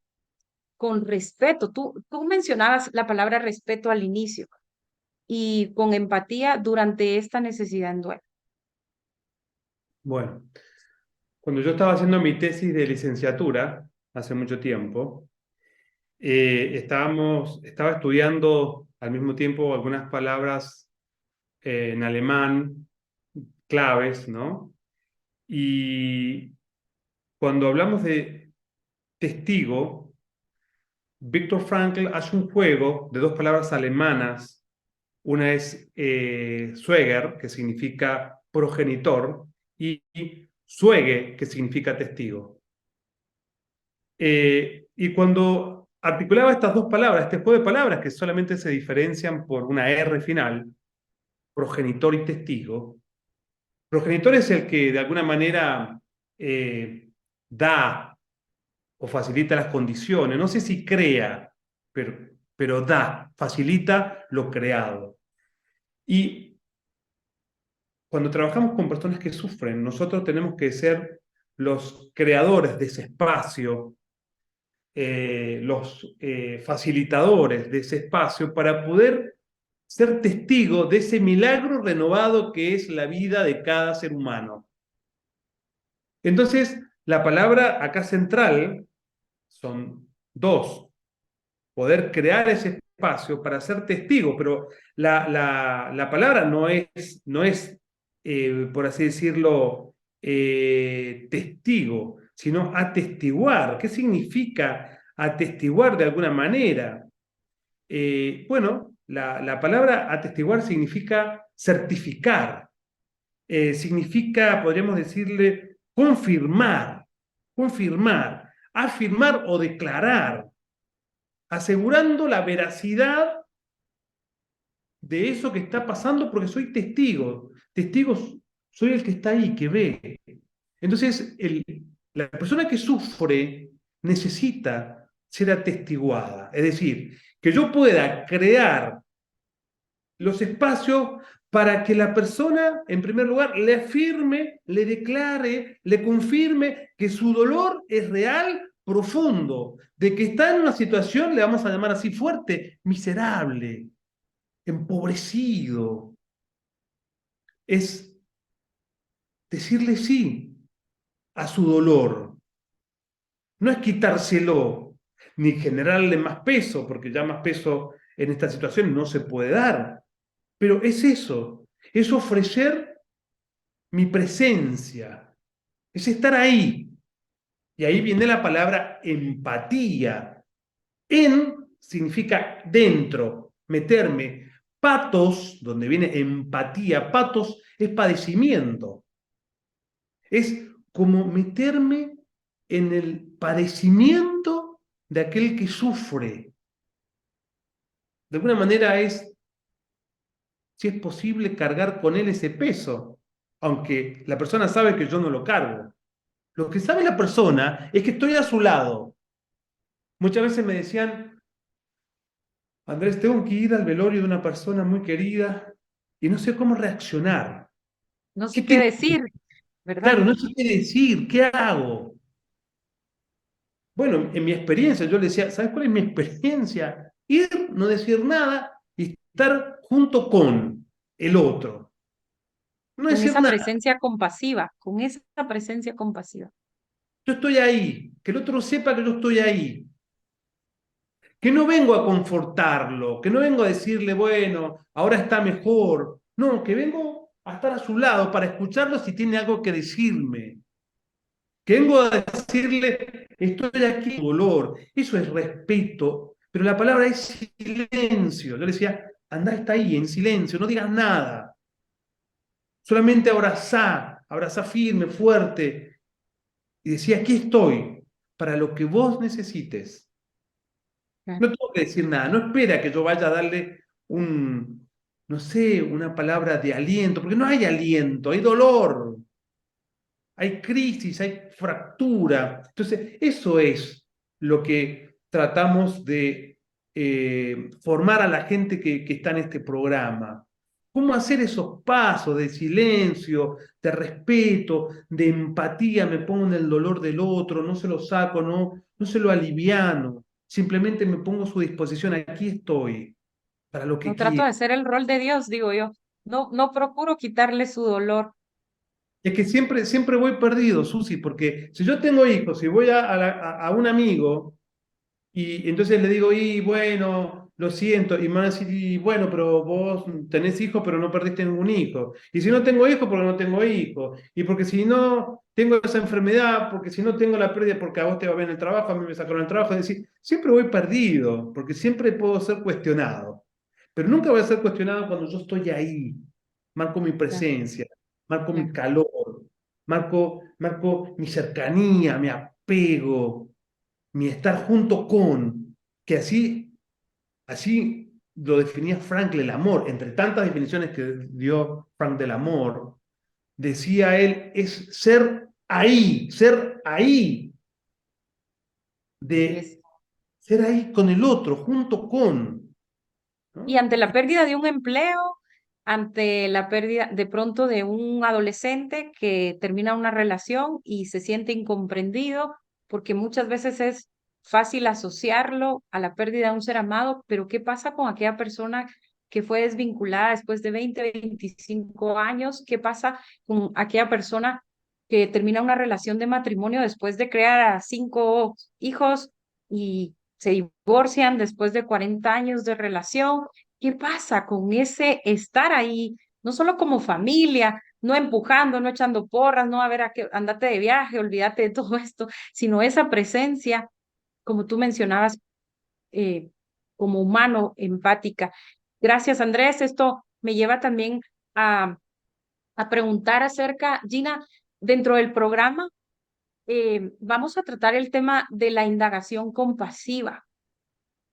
con respeto? Tú mencionabas la palabra respeto al inicio y con empatía durante esta necesidad en duelo. Bueno, cuando yo estaba haciendo mi tesis de licenciatura, hace mucho tiempo, estaba estudiando al mismo tiempo algunas palabras en alemán, claves, ¿no? Y cuando hablamos de testigo, Viktor Frankl hace un juego de dos palabras alemanas. Una es Zeuger, que significa progenitor, y Zeuge, que significa testigo. Y cuando articulaba estas dos palabras, este juego de palabras que solamente se diferencian por una R final, progenitor y testigo, progenitor es el que de alguna manera da o facilita las condiciones, no sé si crea, pero da, facilita lo creado. Y cuando trabajamos con personas que sufren, nosotros tenemos que ser los creadores de ese espacio, los facilitadores de ese espacio para poder ser testigo de ese milagro renovado que es la vida de cada ser humano. Entonces, la palabra acá central son dos: poder crear ese espacio para ser testigo, pero la palabra no es por así decirlo, testigo, sino atestiguar. ¿Qué significa atestiguar de alguna manera? Bueno, la palabra atestiguar significa certificar, significa, podríamos decirle, confirmar, afirmar o declarar, asegurando la veracidad de eso que está pasando porque soy testigo. Testigo soy el que está ahí, que ve. Entonces, la persona que sufre necesita ser atestiguada. Es decir, que yo pueda crear los espacios para que la persona, en primer lugar, le afirme, le declare, le confirme que su dolor es real, profundo, de que está en una situación, le vamos a llamar así fuerte, miserable, empobrecido. Es decirle sí a su dolor. No es quitárselo, ni generarle más peso, porque ya más peso en esta situación no se puede dar. Pero es eso, es ofrecer mi presencia, es estar ahí. Y ahí viene la palabra empatía. En significa dentro, meterme. Patos, donde viene empatía, patos es padecimiento. Es como meterme en el padecimiento de aquel que sufre. De alguna manera es, si es posible, cargar con él ese peso, aunque la persona sabe que yo no lo cargo. Lo que sabe la persona es que estoy a su lado. Muchas veces me decían, Andrés, tengo que ir al velorio de una persona muy querida y no sé cómo reaccionar. No ¿Qué sé qué te... decir, ¿verdad? Claro, no sé qué decir, ¿qué hago? Bueno, en mi experiencia, yo le decía, ¿sabes cuál es mi experiencia? Ir, no decir nada y estar junto con el otro. No Con decir esa nada. presencia compasiva, con esa presencia compasiva. Yo estoy ahí. Que el otro sepa que yo estoy ahí. Que no vengo a confortarlo, que no vengo a decirle, bueno, ahora está mejor. No, que vengo a estar a su lado para escucharlo si tiene algo que decirme. Que vengo a decirle, estoy aquí con dolor. Eso es respeto, pero la palabra es silencio. Yo le decía, andá, está ahí, en silencio, no digas nada. Solamente abrazá firme, fuerte. Y decía, aquí estoy, para lo que vos necesites. No tengo que decir nada, no espera que yo vaya a darle no sé, una palabra de aliento, porque no hay aliento, hay dolor, hay crisis, hay fractura. Entonces, eso es lo que tratamos de formar a la gente que está en este programa. ¿Cómo hacer esos pasos de silencio, de respeto, de empatía? Me pongo en el dolor del otro, no se lo saco, no se lo aliviano. Simplemente me pongo a su disposición. Aquí estoy, para lo que No trato quiera. de hacer el rol de Dios, digo yo. No, no procuro quitarle su dolor. Es que siempre voy perdido, Susi, porque si yo tengo hijos y voy a un amigo y entonces le digo, y bueno, lo siento, y me van a decir, y bueno, pero vos tenés hijos, pero no perdiste ningún hijo. Y si no tengo hijos, porque no tengo hijos. Y porque si no tengo esa enfermedad, porque si no tengo la pérdida, porque a vos te va bien el trabajo, a mí me sacaron el trabajo. Es decir, siempre voy perdido, porque siempre puedo ser cuestionado. Pero nunca voy a ser cuestionado cuando yo estoy ahí, marco mi Ya, presencia, marco mi ya. calor, marco mi cercanía, mi apego, mi estar junto con, que así lo definía Frankl el amor, entre tantas definiciones que dio Frank del amor, decía él, es ser ahí, Así es. de ser ahí con el otro, junto con, Y ¿no? ante la pérdida de un empleo, ante la pérdida de pronto de un adolescente que termina una relación y se siente incomprendido, porque muchas veces es fácil asociarlo a la pérdida de un ser amado, pero ¿qué pasa con aquella persona que fue desvinculada después de 20, 25 años? ¿Qué pasa con aquella persona que termina una relación de matrimonio después de crear a 5 hijos y se divorcian después de 40 años de relación? ¿Qué pasa con ese estar ahí, no solo como familia, no empujando, no echando porras, no a ver a qué, andate de viaje, olvídate de todo esto, sino esa presencia, como tú mencionabas, eh, como humano, empática? Gracias, Andrés. Esto me lleva también a preguntar acerca, Gina, dentro del programa, vamos a tratar el tema de la indagación compasiva.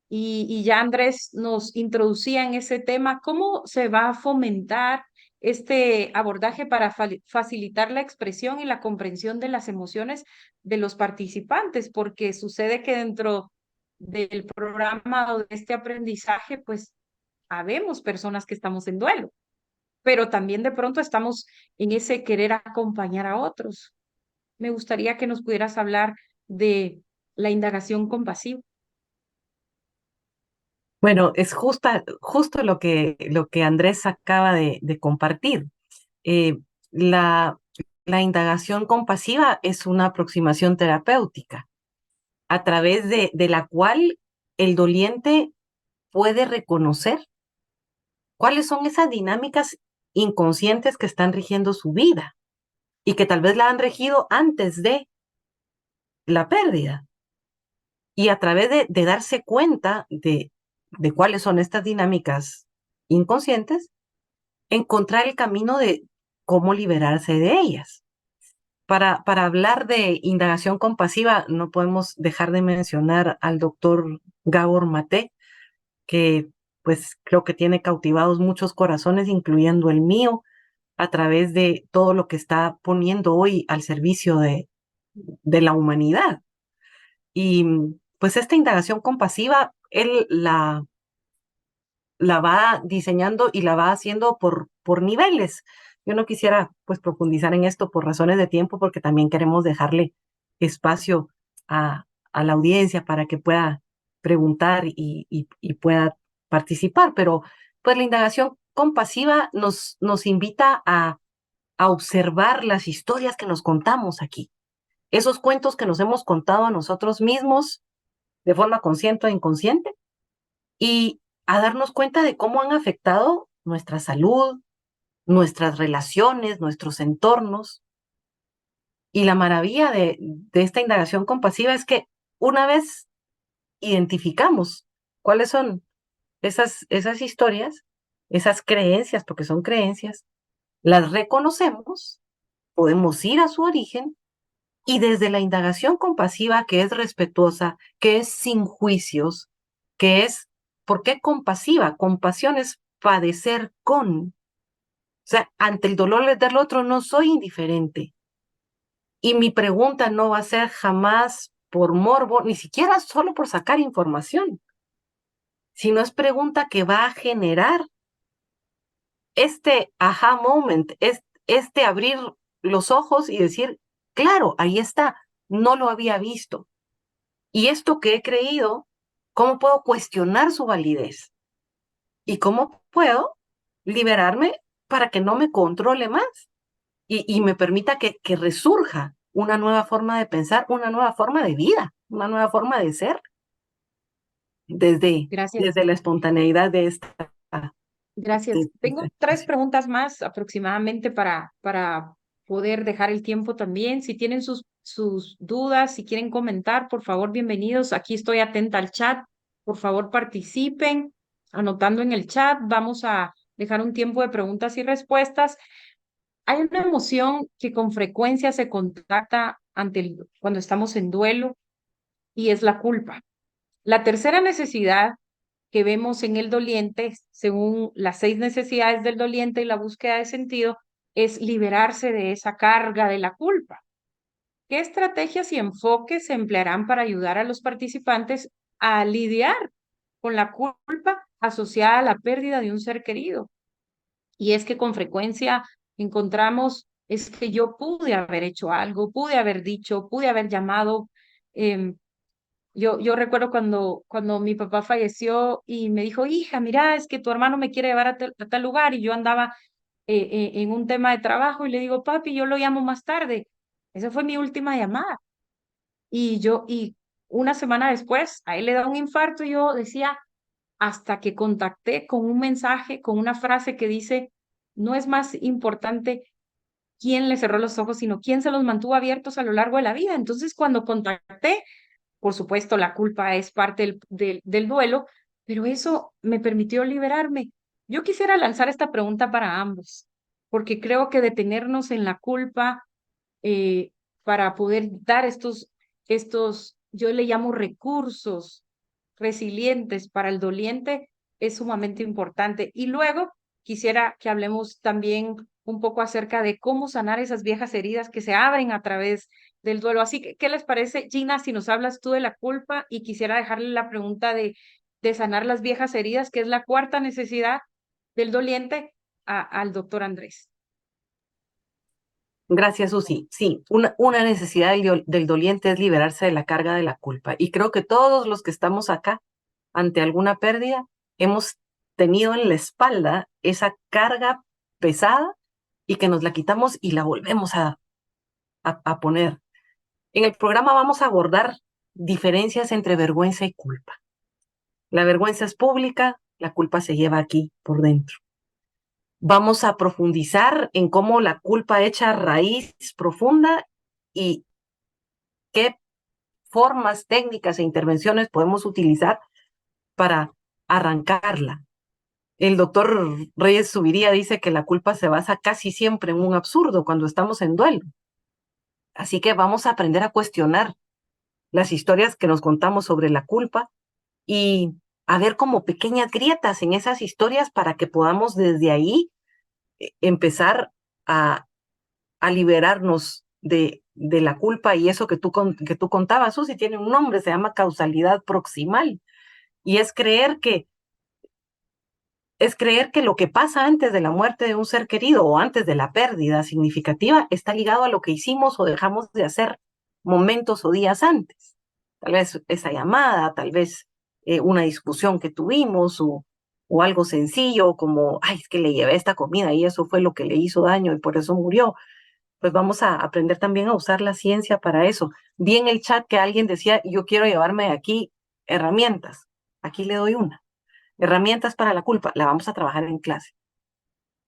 Y ya Andrés nos introducía en ese tema. ¿Cómo se va a fomentar este abordaje para facilitar la expresión y la comprensión de las emociones de los participantes? Porque sucede que dentro del programa o de este aprendizaje, pues habemos personas que estamos en duelo, pero también de pronto estamos en ese querer acompañar a otros. Me gustaría que nos pudieras hablar de la indagación compasiva. Bueno, es justo lo que Andrés acaba de compartir. Eh, la, la indagación compasiva es una aproximación terapéutica a través de la cual el doliente puede reconocer cuáles son esas dinámicas inconscientes que están rigiendo su vida y que tal vez la han regido antes de la pérdida. Y a través de darse cuenta de cuáles son estas dinámicas inconscientes, encontrar el camino de cómo liberarse de ellas. Para hablar de indagación compasiva, no podemos dejar de mencionar al doctor Gabor Maté, que pues creo que tiene cautivados muchos corazones, incluyendo el mío, a través de todo lo que está poniendo hoy al servicio de la humanidad. Y pues esta indagación compasiva, él la va diseñando y la va haciendo por niveles. Yo no quisiera pues profundizar en esto por razones de tiempo, porque también queremos dejarle espacio a la audiencia para que pueda preguntar y pueda participar, pero pues la indagación compasiva nos invita a observar las historias que nos contamos aquí, esos cuentos que nos hemos contado a nosotros mismos de forma consciente o inconsciente, y a darnos cuenta de cómo han afectado nuestra salud, nuestras relaciones, nuestros entornos. Y la maravilla de esta indagación compasiva es que una vez identificamos cuáles son esas historias, esas creencias, porque son creencias, las reconocemos, podemos ir a su origen y desde la indagación compasiva, que es respetuosa, que es sin juicios, que es, ¿por qué compasiva? Compasión es padecer con. O sea, ante el dolor del otro no soy indiferente. Y mi pregunta no va a ser jamás por morbo, ni siquiera solo por sacar información, sino es pregunta que va a generar este aha moment, este abrir los ojos y decir, claro, ahí está, no lo había visto. Y esto que he creído, ¿cómo puedo cuestionar su validez? ¿Y cómo puedo liberarme para que no me controle más y me permita que resurja una nueva forma de pensar, una nueva forma de vida, una nueva forma de ser, Gracias. desde la espontaneidad de esta... Gracias. Tengo 3 preguntas más aproximadamente para poder dejar el tiempo también. Si tienen sus dudas, si quieren comentar, por favor, bienvenidos. Aquí estoy atenta al chat. Por favor, participen anotando en el chat. Vamos a dejar un tiempo de preguntas y respuestas. Hay una emoción que con frecuencia se contacta cuando estamos en duelo, y es la culpa. La tercera necesidad que vemos en el doliente, según las 6 necesidades del doliente y la búsqueda de sentido, es liberarse de esa carga de la culpa. ¿Qué estrategias y enfoques se emplearán para ayudar a los participantes a lidiar con la culpa asociada a la pérdida de un ser querido? Y es que con frecuencia encontramos, es que yo pude haber hecho algo, pude haber dicho, pude haber llamado. em, yo recuerdo cuando mi papá falleció y me dijo, hija, mira, es que tu hermano me quiere llevar a tal lugar y yo andaba en un tema de trabajo y le digo, papi, yo lo llamo más tarde. Esa fue mi última llamada. Y una semana después, a él le da un infarto y yo decía, hasta que contacté con un mensaje, con una frase que dice, no es más importante quién le cerró los ojos, sino quién se los mantuvo abiertos a lo largo de la vida. Entonces, cuando contacté, por supuesto, la culpa es parte del duelo, pero eso me permitió liberarme. Yo quisiera lanzar esta pregunta para ambos, porque creo que detenernos en la culpa eh, para poder dar yo le llamo recursos resilientes para el doliente, es sumamente importante. Y luego quisiera que hablemos también un poco acerca de cómo sanar esas viejas heridas que se abren a través del duelo. Así que, ¿qué les parece, Gina, si nos hablas tú de la culpa? Y quisiera dejarle la pregunta de sanar las viejas heridas, que es la cuarta necesidad del doliente, al doctor Andrés. Gracias, Susi. Sí, una necesidad del doliente es liberarse de la carga de la culpa. Y creo que todos los que estamos acá ante alguna pérdida hemos tenido en la espalda esa carga pesada y que nos la quitamos y la volvemos a poner. En el programa vamos a abordar diferencias entre vergüenza y culpa. La vergüenza es pública, la culpa se lleva aquí por dentro. Vamos a profundizar en cómo la culpa echa raíz profunda y qué formas, técnicas e intervenciones podemos utilizar para arrancarla. El doctor Reyes Subiría dice que la culpa se basa casi siempre en un absurdo cuando estamos en duelo. Así que vamos a aprender a cuestionar las historias que nos contamos sobre la culpa y a ver como pequeñas grietas en esas historias para que podamos desde ahí empezar a, a liberarnos de la culpa y eso que tú contabas, Susi, tiene un nombre, se llama causalidad proximal. Y es creer que lo que pasa antes de la muerte de un ser querido o antes de la pérdida significativa está ligado a lo que hicimos o dejamos de hacer momentos o días antes. Tal vez esa llamada, tal vez una discusión que tuvimos o algo sencillo como, ay, es que le llevé esta comida y eso fue lo que le hizo daño y por eso murió. Pues vamos a aprender también a usar la ciencia para eso. Vi en el chat que alguien decía, yo quiero llevarme aquí herramientas. Aquí le doy una. Herramientas para la culpa. La vamos a trabajar en clase.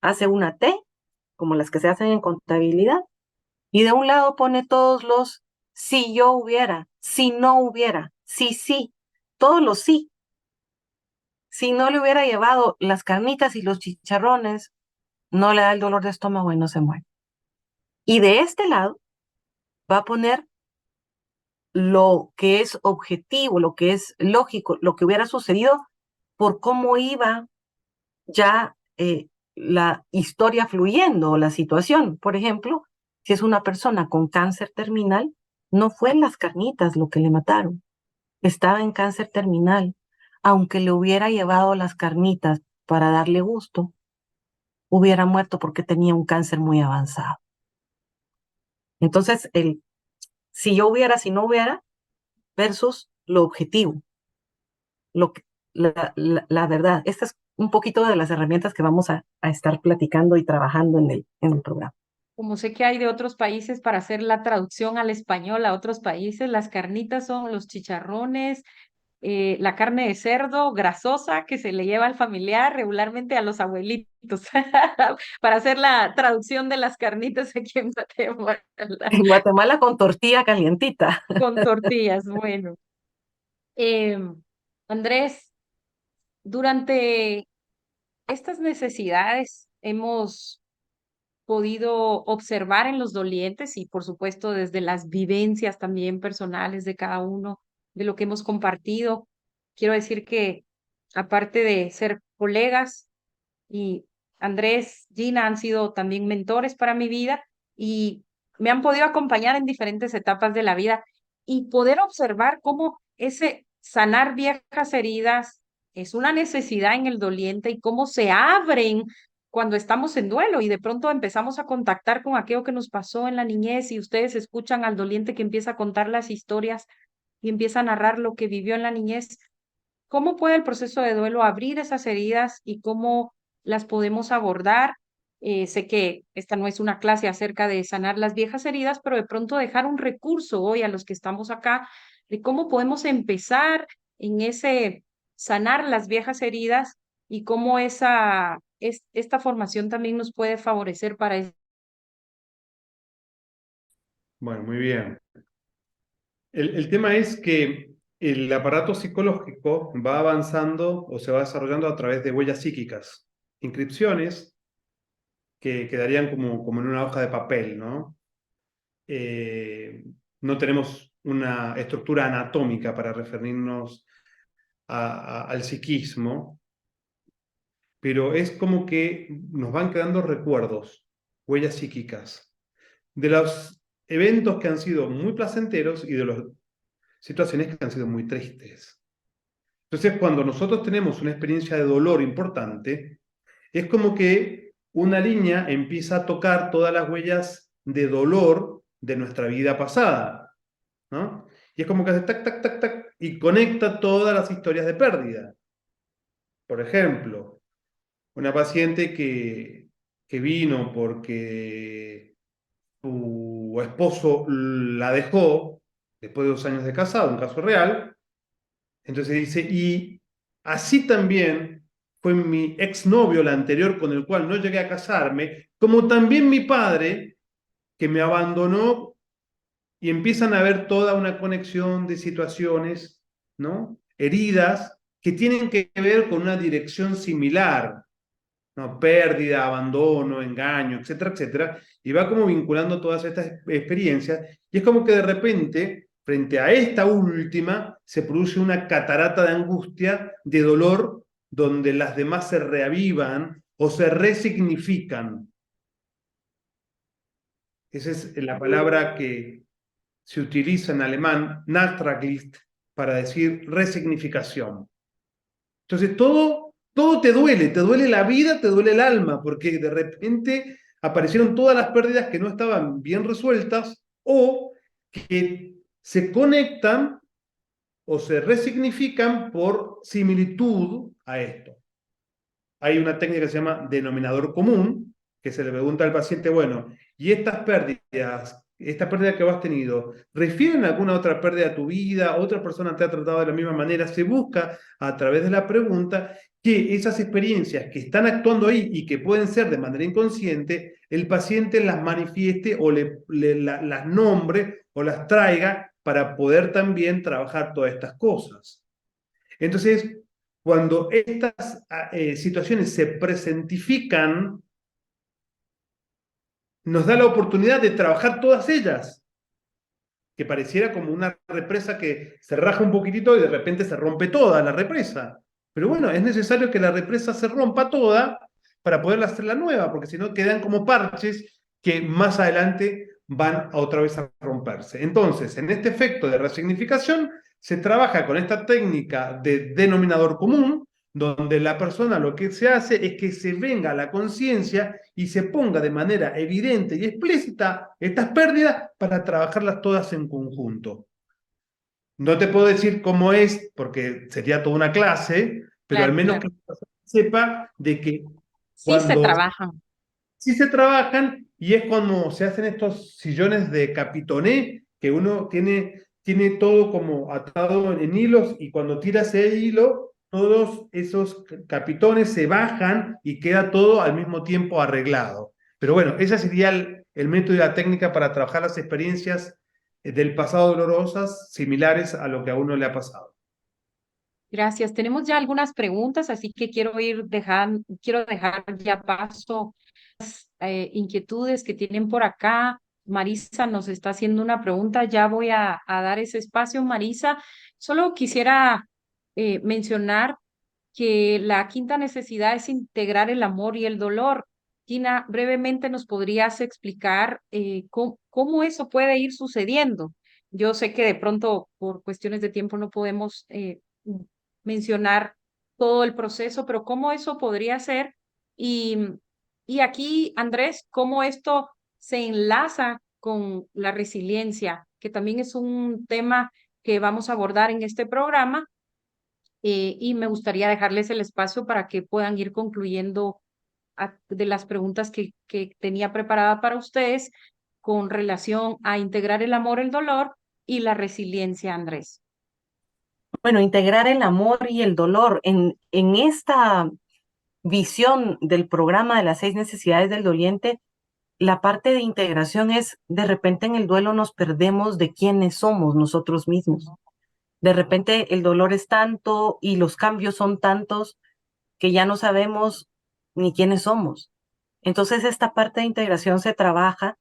Hace una T, como las que se hacen en contabilidad, y de un lado pone todos los si yo hubiera, si no hubiera, sí, sí, todos los sí. Si no le hubiera llevado las carnitas y los chicharrones, no le da el dolor de estómago y no se muere. Y de este lado va a poner lo que es objetivo, lo que es lógico, lo que hubiera sucedido por cómo iba ya la historia fluyendo o la situación. Por ejemplo, si es una persona con cáncer terminal, no fue las carnitas lo que le mataron, estaba en cáncer terminal. Aunque le hubiera llevado las carnitas para darle gusto, hubiera muerto porque tenía un cáncer muy avanzado. Entonces, el si yo hubiera, si no hubiera, versus lo objetivo, lo que, la verdad. Esta es un poquito de las herramientas que vamos a estar platicando y trabajando en el programa. Como sé que hay de otros países para hacer la traducción al español a otros países, las carnitas son los chicharrones, la carne de cerdo grasosa que se le lleva al familiar, regularmente a los abuelitos, para hacer la traducción de las carnitas aquí en Guatemala, En Guatemala con tortilla calientita. con tortillas. Bueno, Andrés, durante estas necesidades hemos podido observar en los dolientes y por supuesto desde las vivencias también personales de cada uno, de lo que hemos compartido. Quiero decir que aparte de ser colegas y Andrés, Gina han sido también mentores para mi vida y me han podido acompañar en diferentes etapas de la vida y poder observar cómo ese sanar viejas heridas es una necesidad en el doliente y cómo se abren cuando estamos en duelo y de pronto empezamos a contactar con aquello que nos pasó en la niñez y ustedes escuchan al doliente que empieza a contar las historias y empieza a narrar lo que vivió en la niñez, ¿cómo puede el proceso de duelo abrir esas heridas y cómo las podemos abordar? Sé que esta no es una clase acerca de sanar las viejas heridas, pero de pronto dejar un recurso hoy a los que estamos acá de cómo podemos empezar en ese sanar las viejas heridas y cómo esta formación también nos puede favorecer para eso. Bueno, muy bien. El tema es que el aparato psicológico va avanzando o se va desarrollando a través de huellas psíquicas, inscripciones que quedarían como en una hoja de papel, ¿no? Eh, no tenemos una estructura anatómica para referirnos al psiquismo, pero es como que nos van quedando recuerdos, huellas psíquicas, de los eventos que han sido muy placenteros y de las situaciones que han sido muy tristes. Entonces, cuando nosotros tenemos una experiencia de dolor importante, es como que una línea empieza a tocar todas las huellas de dolor de nuestra vida pasada, ¿no? Y es como que hace tac, tac, tac, tac, y conecta todas las historias de pérdida. Por ejemplo, una paciente que vino porque su esposo la dejó después de 2 años de casado, un caso real. Entonces dice, y así también fue mi exnovio, el anterior con el cual no llegué a casarme, como también mi padre, que me abandonó, y empiezan a haber toda una conexión de situaciones, ¿no? Heridas que tienen que ver con una dirección similar, ¿no? Pérdida, abandono, engaño, etcétera, etcétera, y va como vinculando todas estas experiencias, y es como que de repente, frente a esta última, se produce una catarata de angustia, de dolor, donde las demás se reavivan o se resignifican. Esa es la palabra que se utiliza en alemán, Nachtraglicht, para decir resignificación. Entonces todo te duele la vida, te duele el alma, porque de repente aparecieron todas las pérdidas que no estaban bien resueltas o que se conectan o se resignifican por similitud a esto. Hay una técnica que se llama denominador común, que se le pregunta al paciente, bueno, ¿y estas pérdidas, esta pérdida que has tenido, refieren a alguna otra pérdida de tu vida? ¿Otra persona te ha tratado de la misma manera? Se busca a través de la pregunta que esas experiencias que están actuando ahí y que pueden ser de manera inconsciente, el paciente las manifieste o las nombre o las traiga para poder también trabajar todas estas cosas. Entonces, cuando estas situaciones se presentifican, nos da la oportunidad de trabajar todas ellas, que pareciera como una represa que se raja un poquitito y de repente se rompe toda la represa. Pero bueno, es necesario que la represa se rompa toda para poder hacer la nueva, porque si no quedan como parches que más adelante van a otra vez a romperse. Entonces, en este efecto de resignificación, se trabaja con esta técnica de denominador común, donde la persona lo que se hace es que se venga a la conciencia y se ponga de manera evidente y explícita estas pérdidas para trabajarlas todas en conjunto. No te puedo decir cómo es, porque sería toda una clase, pero al Claro, menos que claro. la persona sepa de que Sí se cuando trabajan. sí se trabajan y es cuando se hacen estos sillones de capitoné, que uno tiene todo como atado en hilos y cuando tira ese hilo, todos esos capitones se bajan y queda todo al mismo tiempo arreglado. Pero bueno, ese sería el método y la técnica para trabajar las experiencias del pasado dolorosas similares a lo que a uno le ha pasado. Gracias. Tenemos ya algunas preguntas, así que quiero dejar ya paso inquietudes que tienen por acá. Marisa nos está haciendo una pregunta, ya voy a dar ese espacio, Marisa. Solo quisiera mencionar que la quinta necesidad es integrar el amor y el dolor. Tina, brevemente nos podrías explicar cómo eso puede ir sucediendo. Yo sé que de pronto por cuestiones de tiempo no podemos mencionar todo el proceso, pero cómo eso podría ser y Y aquí, Andrés, cómo esto se enlaza con la resiliencia, que también es un tema que vamos a abordar en este programa, y me gustaría dejarles el espacio para que puedan ir concluyendo de las preguntas que tenía preparada para ustedes con relación a integrar el amor, el dolor y la resiliencia, Andrés. Bueno, integrar el amor y el dolor en esta visión del programa de las 6 necesidades del doliente, la parte de integración es, de repente en el duelo nos perdemos de quiénes somos nosotros mismos. De repente el dolor es tanto y los cambios son tantos que ya no sabemos ni quiénes somos. Entonces esta parte de integración se trabaja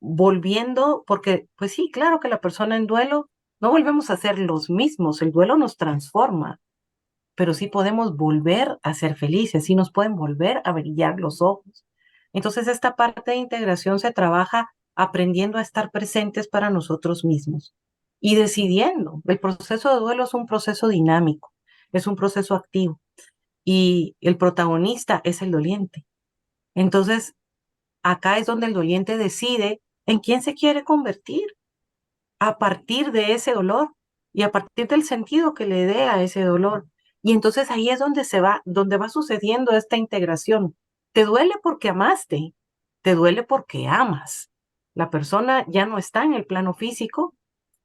volviendo, porque pues sí, claro que la persona en duelo no volvemos a ser los mismos, el duelo nos transforma, pero sí podemos volver a ser felices, sí nos pueden volver a brillar los ojos. Entonces esta parte de integración se trabaja aprendiendo a estar presentes para nosotros mismos y decidiendo. El proceso de duelo es un proceso dinámico, es un proceso activo y el protagonista es el doliente. Entonces acá es donde el doliente decide en quién se quiere convertir a partir de ese dolor y a partir del sentido que le dé a ese dolor. Y entonces ahí es donde va sucediendo esta integración. Te duele porque amaste, te duele porque amas. La persona ya no está en el plano físico,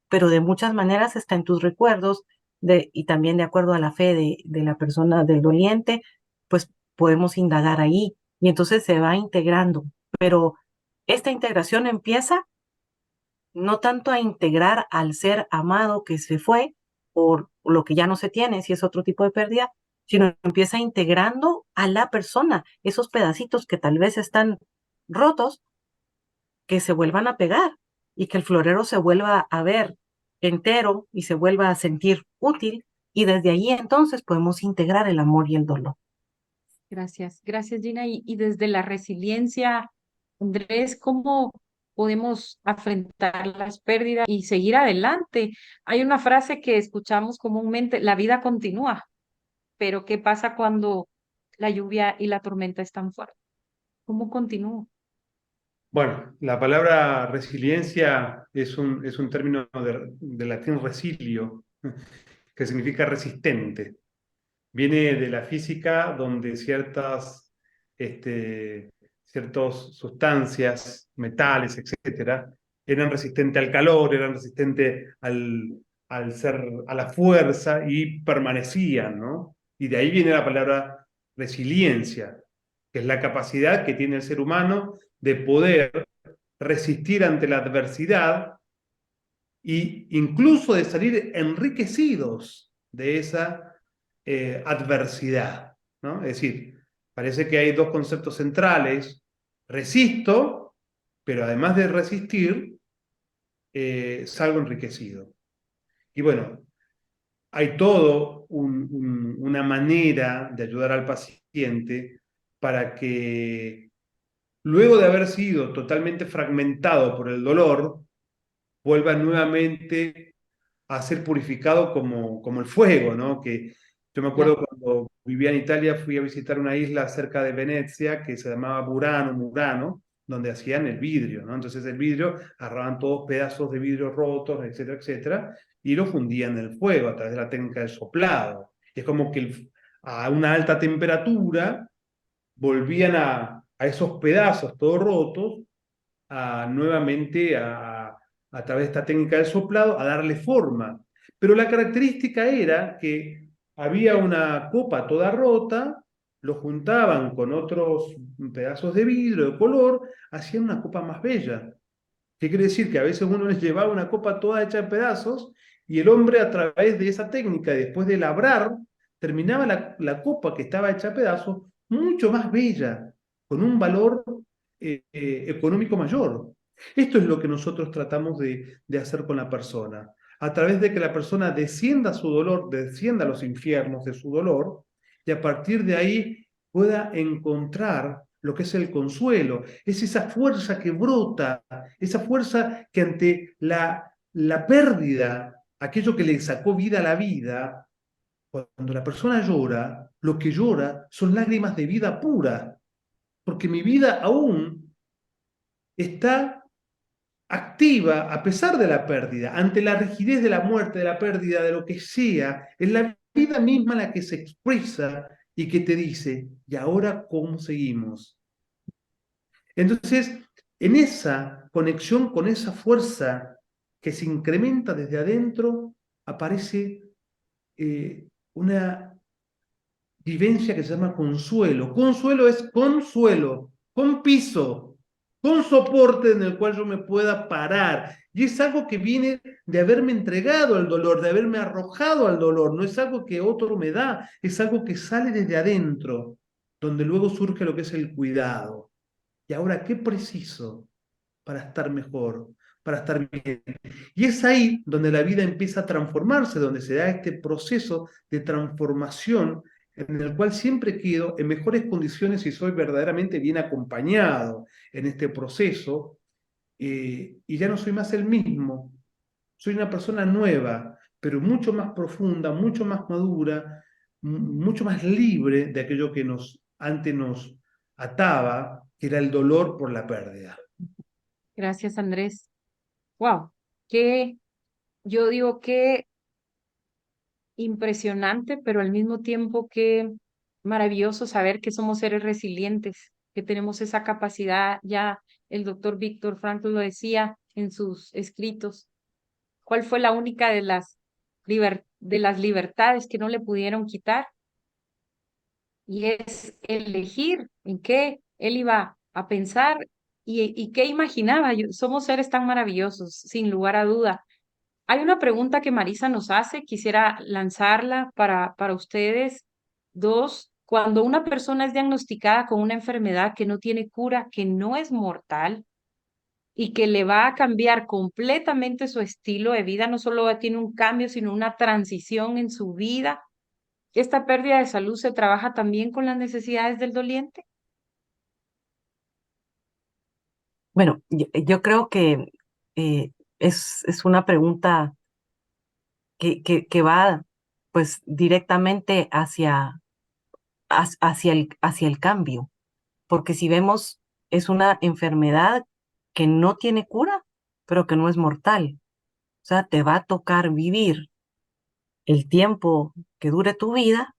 pero de muchas maneras está en tus recuerdos y también de acuerdo a la fe de la persona del doliente, pues podemos indagar ahí y entonces se va integrando. Pero esta integración empieza no tanto a integrar al ser amado que se fue por lo que ya no se tiene, si es otro tipo de pérdida, sino empieza integrando a la persona, esos pedacitos que tal vez están rotos, que se vuelvan a pegar y que el florero se vuelva a ver entero y se vuelva a sentir útil y desde ahí entonces podemos integrar el amor y el dolor. Gracias, gracias Gina. Y desde la resiliencia, Andrés, ¿cómo podemos afrontar las pérdidas y seguir adelante? Hay una frase que escuchamos comúnmente, la vida continúa, pero ¿qué pasa cuando la lluvia y la tormenta están fuertes? ¿Cómo continúa? Bueno, la palabra resiliencia es un término de latín resilio, que significa resistente. Viene de la física donde ciertas sustancias, metales, etcétera, eran resistentes al calor, eran resistentes a la fuerza y permanecían, ¿no? Y de ahí viene la palabra resiliencia, que es la capacidad que tiene el ser humano de poder resistir ante la adversidad e incluso de salir enriquecidos de esa adversidad, ¿no? Es decir, parece que hay dos conceptos centrales. Resisto, pero además de resistir, salgo enriquecido. Y bueno, hay una manera de ayudar al paciente para que luego de haber sido totalmente fragmentado por el dolor, vuelva nuevamente a ser purificado como el fuego, ¿no? Que yo me acuerdo Claro. cuando vivía en Italia, fui a visitar una isla cerca de Venecia que se llamaba Murano, donde hacían el vidrio, ¿no? Entonces el vidrio, agarraban todos pedazos de vidrio rotos, etcétera, etcétera, y lo fundían en el fuego a través de la técnica del soplado. Y es como que a una alta temperatura volvían a esos pedazos todos rotos nuevamente a través de esta técnica del soplado a darle forma. Pero la característica era que había una copa toda rota, lo juntaban con otros pedazos de vidrio de color, hacían una copa más bella. ¿Qué quiere decir? Que a veces uno les llevaba una copa toda hecha en pedazos y el hombre a través de esa técnica, después de labrar, terminaba la copa que estaba hecha a pedazos mucho más bella, con un valor económico mayor. Esto es lo que nosotros tratamos de hacer con la persona. A través de que la persona descienda su dolor, descienda a los infiernos de su dolor, y a partir de ahí pueda encontrar lo que es el consuelo, es esa fuerza que brota, esa fuerza que ante la pérdida, aquello que le sacó vida a la vida, cuando la persona llora, lo que llora son lágrimas de vida pura. porque mi vida aún está activa a pesar de la pérdida, ante la rigidez de la muerte, de la pérdida, de lo que sea, es la vida misma la que se expresa y que te dice, ¿y ahora cómo seguimos? Entonces, en esa conexión con esa fuerza que se incrementa desde adentro, aparece una vivencia que se llama consuelo. Consuelo es consuelo, con piso, con soporte en el cual yo me pueda parar. Y es algo que viene de haberme entregado al dolor, de haberme arrojado al dolor. No es algo que otro me da, es algo que sale desde adentro, donde luego surge lo que es el cuidado. Y ahora, ¿qué preciso para estar mejor, para estar bien? Y es ahí donde la vida empieza a transformarse, donde se da este proceso de transformación en el cual siempre quedo en mejores condiciones si soy verdaderamente bien acompañado en este proceso, y ya no soy más el mismo, soy una persona nueva, pero mucho más profunda, mucho más madura, mucho más libre de aquello que antes nos ataba, que era el dolor por la pérdida. Gracias, Andrés. Wow, qué, yo digo que impresionante, pero al mismo tiempo que maravilloso saber que somos seres resilientes, que tenemos esa capacidad. Ya el doctor Víctor Frankl lo decía en sus escritos. ¿Cuál fue la única de de las libertades que no le pudieron quitar? Y es elegir en qué él iba a pensar y qué imaginaba. Somos seres tan maravillosos, sin lugar a duda. Hay una pregunta que Marisa nos hace, quisiera lanzarla para ustedes dos. Cuando una persona es diagnosticada con una enfermedad que no tiene cura, que no es mortal y que le va a cambiar completamente su estilo de vida, no solo tiene un cambio, sino una transición en su vida, ¿esta pérdida de salud se trabaja también con las necesidades del doliente? Bueno, yo creo que es una pregunta que va pues directamente hacia el cambio, porque si vemos, es una enfermedad que no tiene cura, pero que no es mortal. O sea, te va a tocar vivir el tiempo que dure tu vida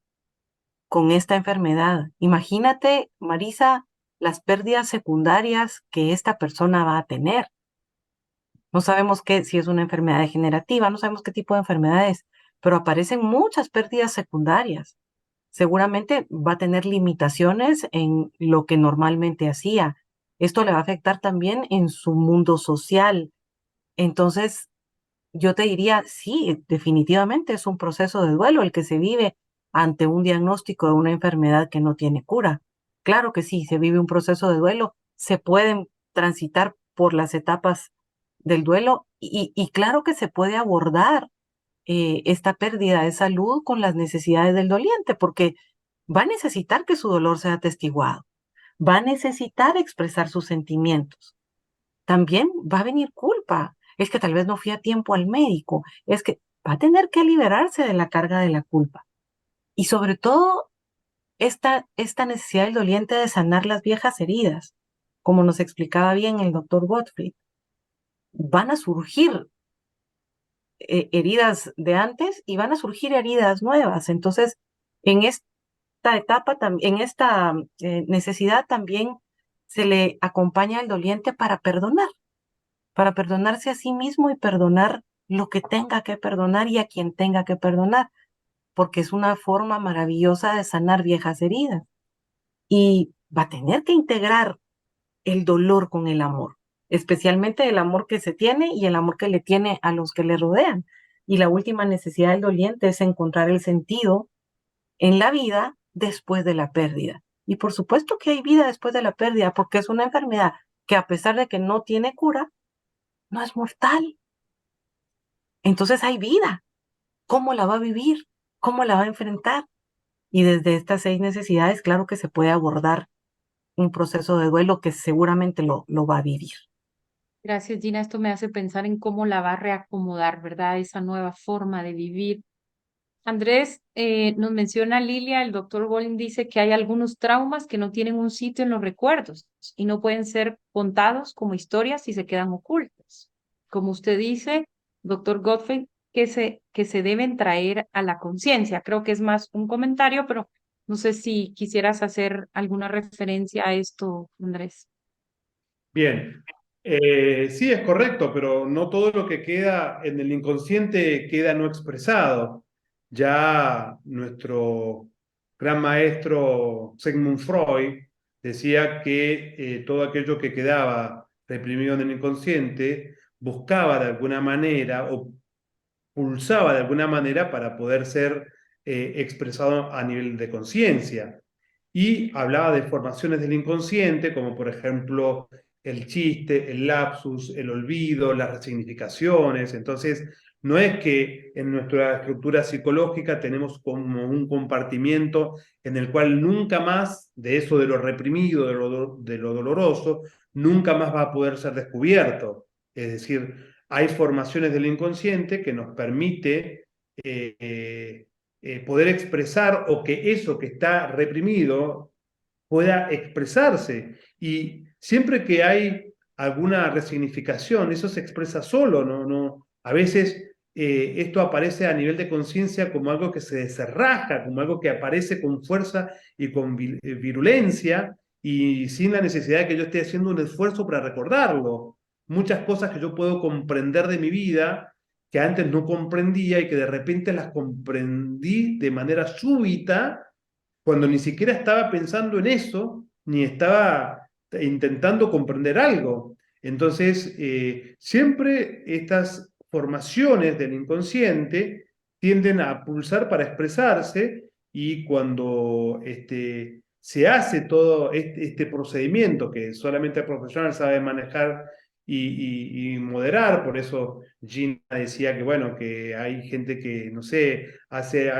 con esta enfermedad. Imagínate, Marisa, las pérdidas secundarias que esta persona va a tener. No sabemos si es una enfermedad degenerativa, no sabemos qué tipo de enfermedad es, pero aparecen muchas pérdidas secundarias. Seguramente va a tener limitaciones en lo que normalmente hacía. Esto le va a afectar también en su mundo social. Entonces, yo te diría, sí, definitivamente es un proceso de duelo el que se vive ante un diagnóstico de una enfermedad que no tiene cura. Claro que sí, se vive un proceso de duelo, se pueden transitar por las etapas del duelo y claro que se puede abordar esta pérdida de salud con las necesidades del doliente, porque va a necesitar que su dolor sea atestiguado, va a necesitar expresar sus sentimientos. También va a venir culpa. Es que tal vez no fui a tiempo al médico. Es que va a tener que liberarse de la carga de la culpa. Y sobre todo, esta necesidad del doliente de sanar las viejas heridas, como nos explicaba bien el doctor Gottfried. Van a surgir heridas de antes y van a surgir heridas nuevas. Entonces, en esta etapa, en esta necesidad también se le acompaña al doliente para perdonarse a sí mismo y perdonar lo que tenga que perdonar y a quien tenga que perdonar, porque es una forma maravillosa de sanar viejas heridas. Y va a tener que integrar el dolor con el amor, especialmente el amor que se tiene y el amor que le tiene a los que le rodean. Y la última necesidad del doliente es encontrar el sentido en la vida después de la pérdida. Y por supuesto que hay vida después de la pérdida, porque es una enfermedad que a pesar de que no tiene cura, no es mortal. Entonces hay vida. ¿Cómo la va a vivir? ¿Cómo la va a enfrentar? Y desde estas 6 necesidades, claro que se puede abordar un proceso de duelo que seguramente lo va a vivir. Gracias, Gina. Esto me hace pensar en cómo la va a reacomodar, ¿verdad? Esa nueva forma de vivir. Andrés, nos menciona Lilia, el doctor Bolin dice que hay algunos traumas que no tienen un sitio en los recuerdos y no pueden ser contados como historias si se quedan ocultos. Como usted dice, doctor Gottfried, que se deben traer a la conciencia. Creo que es más un comentario, pero no sé si quisieras hacer alguna referencia a esto, Andrés. Bien, sí es correcto, pero no todo lo que queda en el inconsciente queda no expresado. Ya nuestro gran maestro Sigmund Freud decía que todo aquello que quedaba reprimido en el inconsciente buscaba de alguna manera o pulsaba de alguna manera para poder ser expresado a nivel de conciencia. Y hablaba de formaciones del inconsciente, como por ejemplo el chiste, el lapsus, el olvido, las resignificaciones. Entonces, no es que en nuestra estructura psicológica tenemos como un compartimiento en el cual nunca más de eso de lo reprimido, de lo doloroso, nunca más va a poder ser descubierto. Es decir, hay formaciones del inconsciente que nos permite poder expresar o que eso que está reprimido pueda expresarse. Y siempre que hay alguna resignificación, eso se expresa solo, ¿no? A veces esto aparece a nivel de conciencia como algo que se desenrasca, como algo que aparece con fuerza y con virulencia y sin la necesidad de que yo esté haciendo un esfuerzo para recordarlo. Muchas cosas que yo puedo comprender de mi vida que antes no comprendía y que de repente las comprendí de manera súbita cuando ni siquiera estaba pensando en eso, ni estaba intentando comprender algo. Entonces, siempre estas formaciones del inconsciente tienden a pulsar para expresarse y cuando se hace todo este procedimiento que solamente el profesional sabe manejar y moderar, por eso Gina decía que, bueno, que hay gente que, no sé, hace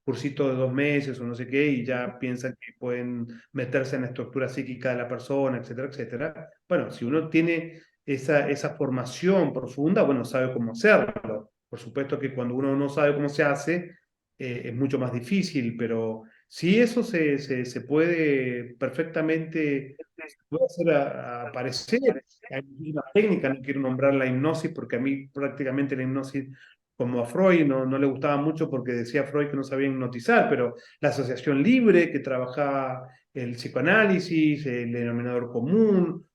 cursito de 2 meses o no sé qué, y ya piensan que pueden meterse en la estructura psíquica de la persona, etcétera, etcétera. Bueno, si uno tiene esa formación profunda, bueno, sabe cómo hacerlo. Por supuesto que cuando uno no sabe cómo se hace, es mucho más difícil, pero sí eso se puede perfectamente se puede hacer aparecer. Hay una técnica, no quiero nombrar la hipnosis porque a mí prácticamente la hipnosis como a Freud no le gustaba mucho porque decía Freud que no sabía hipnotizar, pero la asociación libre que trabajaba el psicoanálisis, el denominador común,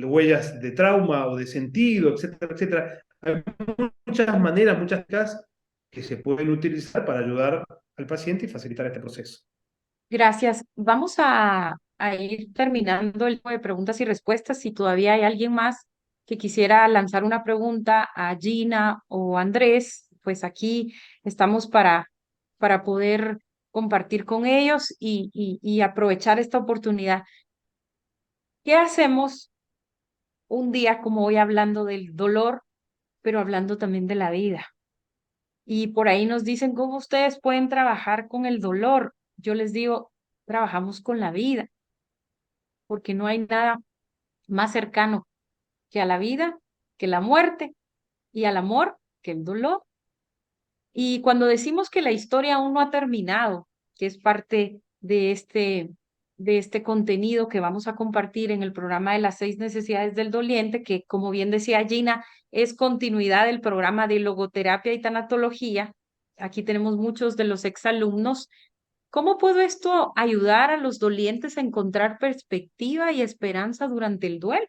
huellas de trauma o de sentido, etcétera, etcétera. Hay muchas maneras, muchas técnicas que se pueden utilizar para ayudar al paciente y facilitar este proceso. Gracias. Vamos a ir terminando el tiempo de preguntas y respuestas. Si todavía hay alguien más que quisiera lanzar una pregunta a Gina o Andrés, pues aquí estamos para poder compartir con ellos y aprovechar esta oportunidad. ¿Qué hacemos un día como hoy hablando del dolor, pero hablando también de la vida? Y por ahí nos dicen cómo ustedes pueden trabajar con el dolor. Yo les digo, trabajamos con la vida, porque no hay nada más cercano que a la vida, que la muerte y al amor, que el dolor. Y cuando decimos que la historia aún no ha terminado, que es parte de este contenido que vamos a compartir en el programa de las 6 necesidades del doliente, que como bien decía Gina, es continuidad del programa de logoterapia y tanatología. Aquí tenemos muchos de los exalumnos. ¿Cómo puedo esto ayudar a los dolientes a encontrar perspectiva y esperanza durante el duelo?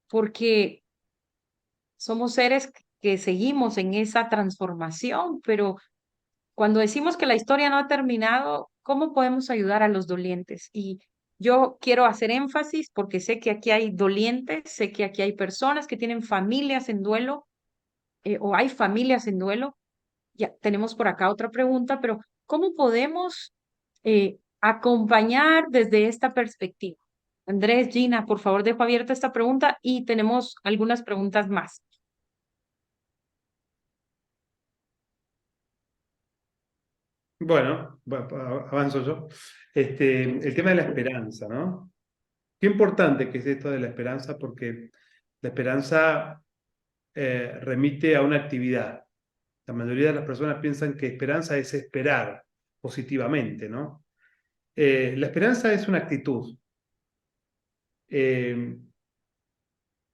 Porque somos seres que seguimos en esa transformación, pero cuando decimos que la historia no ha terminado, ¿cómo podemos ayudar a los dolientes? Y yo quiero hacer énfasis porque sé que aquí hay dolientes, sé que aquí hay personas que tienen familias en duelo o hay familias en duelo. Ya tenemos por acá otra pregunta, pero ¿cómo podemos acompañar desde esta perspectiva? Andrés, Gina, por favor, dejo abierta esta pregunta y tenemos algunas preguntas más. Bueno, avanzo yo. El tema de la esperanza, ¿no? Qué importante que es esto de la esperanza, porque la esperanza remite a una actividad. La mayoría de las personas piensan que esperanza es esperar positivamente, ¿no? La esperanza es una actitud. Eh,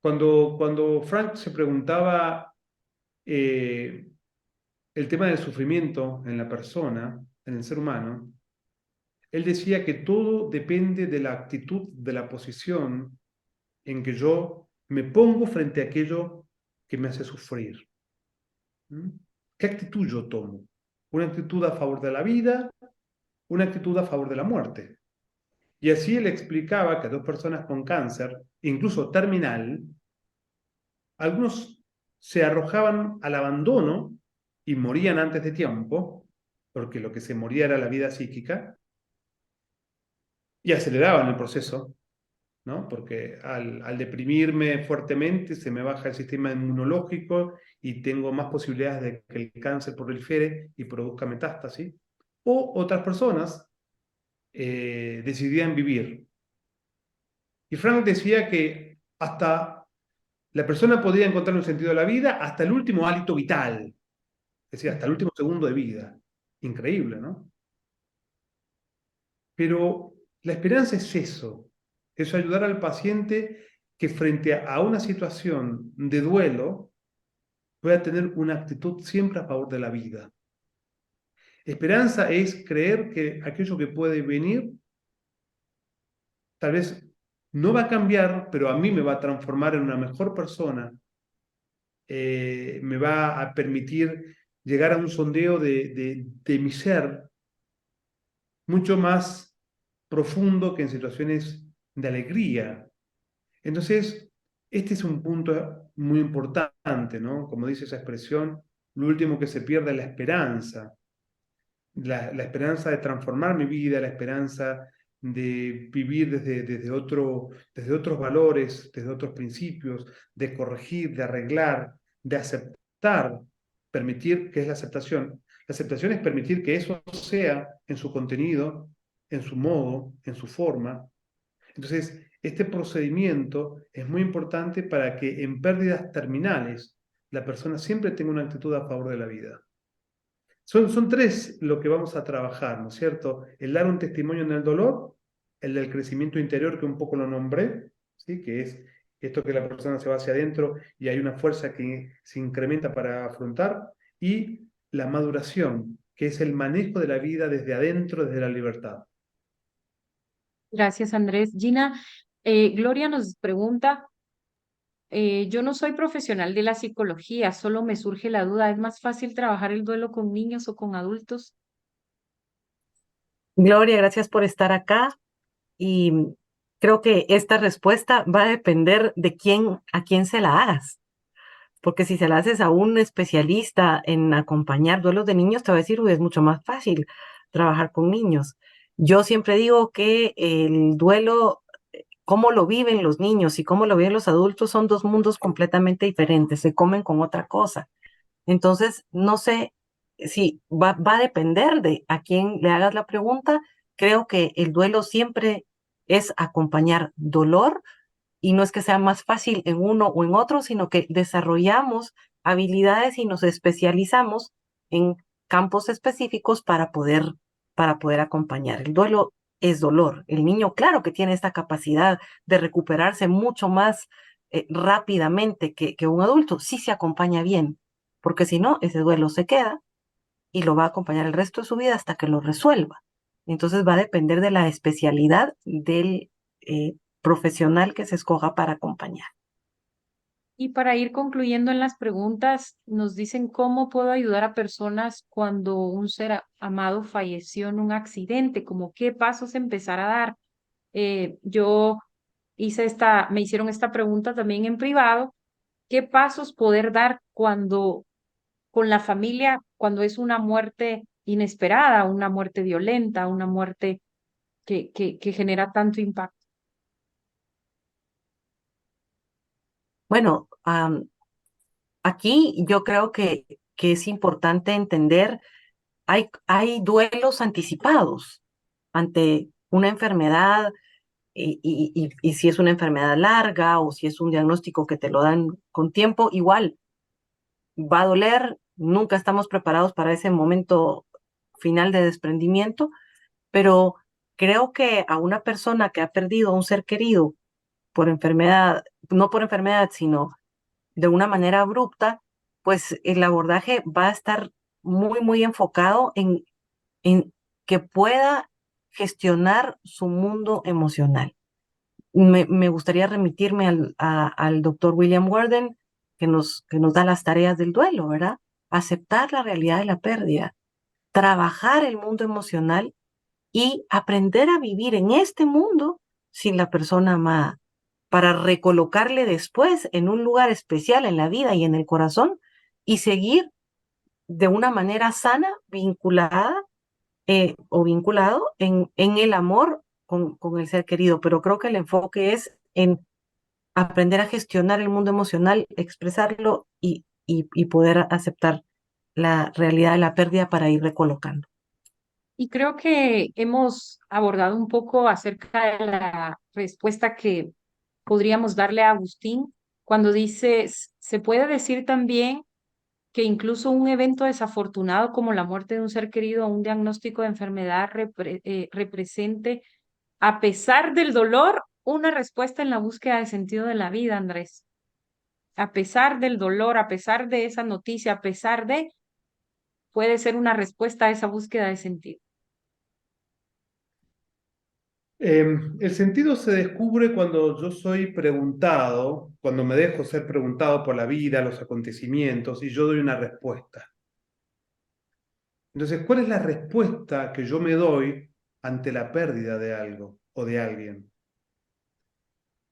cuando Frank se preguntaba el tema del sufrimiento en la persona, en el ser humano, él decía que todo depende de la actitud, de la posición en que yo me pongo frente a aquello que me hace sufrir. ¿Mm? ¿Qué actitud yo tomo? ¿Una actitud a favor de la vida? ¿Una actitud a favor de la muerte? Y así él explicaba que a dos personas con cáncer, incluso terminal, algunos se arrojaban al abandono y morían antes de tiempo, porque lo que se moría era la vida psíquica, y aceleraban el proceso, ¿no? Porque al deprimirme fuertemente se me baja el sistema inmunológico y tengo más posibilidades de que el cáncer prolifere y produzca metástasis. O otras personas decidían vivir. Y Frank decía que hasta la persona podía encontrar un sentido a la vida hasta el último hálito vital, es decir, hasta el último segundo de vida. Increíble, ¿no? Pero la esperanza es ayudar al paciente que frente a una situación de duelo pueda tener una actitud siempre a favor de la vida. Esperanza es creer que aquello que puede venir tal vez no va a cambiar, pero a mí me va a transformar en una mejor persona, me va a permitir llegar a un sondeo de mi ser mucho más profundo que en situaciones de alegría. Entonces, este es un punto muy importante, ¿no? Como dice esa expresión, lo último que se pierde es la esperanza. La esperanza de transformar mi vida, la esperanza de vivir desde otros valores, desde otros principios, de corregir, de arreglar, de aceptar, permitir, que es la aceptación. La aceptación es permitir que eso sea en su contenido, en su modo, en su forma. Entonces, este procedimiento es muy importante para que en pérdidas terminales la persona siempre tenga una actitud a favor de la vida. Son tres lo que vamos a trabajar, ¿no es cierto? El dar un testimonio en el dolor, el del crecimiento interior, que un poco lo nombré, ¿sí? Que es esto que la persona se va hacia adentro y hay una fuerza que se incrementa para afrontar, y la maduración, que es el manejo de la vida desde adentro, desde la libertad. Gracias, Andrés. Gina, Gloria nos pregunta, yo no soy profesional de la psicología, solo me surge la duda, ¿es más fácil trabajar el duelo con niños o con adultos? Gloria, gracias por estar acá. Y creo que esta respuesta va a depender de a quién se la hagas. Porque si se la haces a un especialista en acompañar duelos de niños, te va a decir, uy, es mucho más fácil trabajar con niños. Yo siempre digo que el duelo, cómo lo viven los niños y cómo lo viven los adultos, son dos mundos completamente diferentes, se comen con otra cosa. Entonces, no sé si va a depender de a quién le hagas la pregunta. Creo que el duelo siempre es acompañar dolor, y no es que sea más fácil en uno o en otro, sino que desarrollamos habilidades y nos especializamos en campos específicos para poder acompañar. El duelo es dolor. El niño, claro que tiene esta capacidad de recuperarse mucho más rápidamente que un adulto, si se acompaña bien, porque si no, ese duelo se queda y lo va a acompañar el resto de su vida hasta que lo resuelva. Entonces va a depender de la especialidad del profesional que se escoja para acompañar. Y para ir concluyendo en las preguntas, nos dicen cómo puedo ayudar a personas cuando un ser amado falleció en un accidente, como qué pasos empezar a dar. Yo me hicieron esta pregunta también en privado, ¿qué pasos poder dar cuando con la familia, cuando es una muerte inesperada, una muerte violenta, una muerte que genera tanto impacto? Bueno, aquí yo creo que es importante entender, hay duelos anticipados ante una enfermedad, y si es una enfermedad larga o si es un diagnóstico que te lo dan con tiempo, igual va a doler, nunca estamos preparados para ese momento final de desprendimiento, pero creo que a una persona que ha perdido a un ser querido por enfermedad, no por enfermedad, sino de una manera abrupta, pues el abordaje va a estar muy, muy enfocado en que pueda gestionar su mundo emocional. Me gustaría remitirme al doctor William Worden, que nos da las tareas del duelo, ¿verdad? Aceptar la realidad de la pérdida, trabajar el mundo emocional y aprender a vivir en este mundo sin la persona amada, para recolocarle después en un lugar especial en la vida y en el corazón y seguir de una manera sana, vinculada o vinculado en el amor con el ser querido. Pero creo que el enfoque es en aprender a gestionar el mundo emocional, expresarlo y poder aceptar la realidad de la pérdida para ir recolocando. Y creo que hemos abordado un poco acerca de la respuesta que podríamos darle a Agustín cuando dice, se puede decir también que incluso un evento desafortunado como la muerte de un ser querido o un diagnóstico de enfermedad represente, a pesar del dolor, una respuesta en la búsqueda de sentido de la vida, Andrés. A pesar del dolor, a pesar de esa noticia, a pesar de, puede ser una respuesta a esa búsqueda de sentido. El sentido se descubre cuando yo soy preguntado, cuando me dejo ser preguntado por la vida, los acontecimientos, y yo doy una respuesta. Entonces, ¿cuál es la respuesta que yo me doy ante la pérdida de algo o de alguien?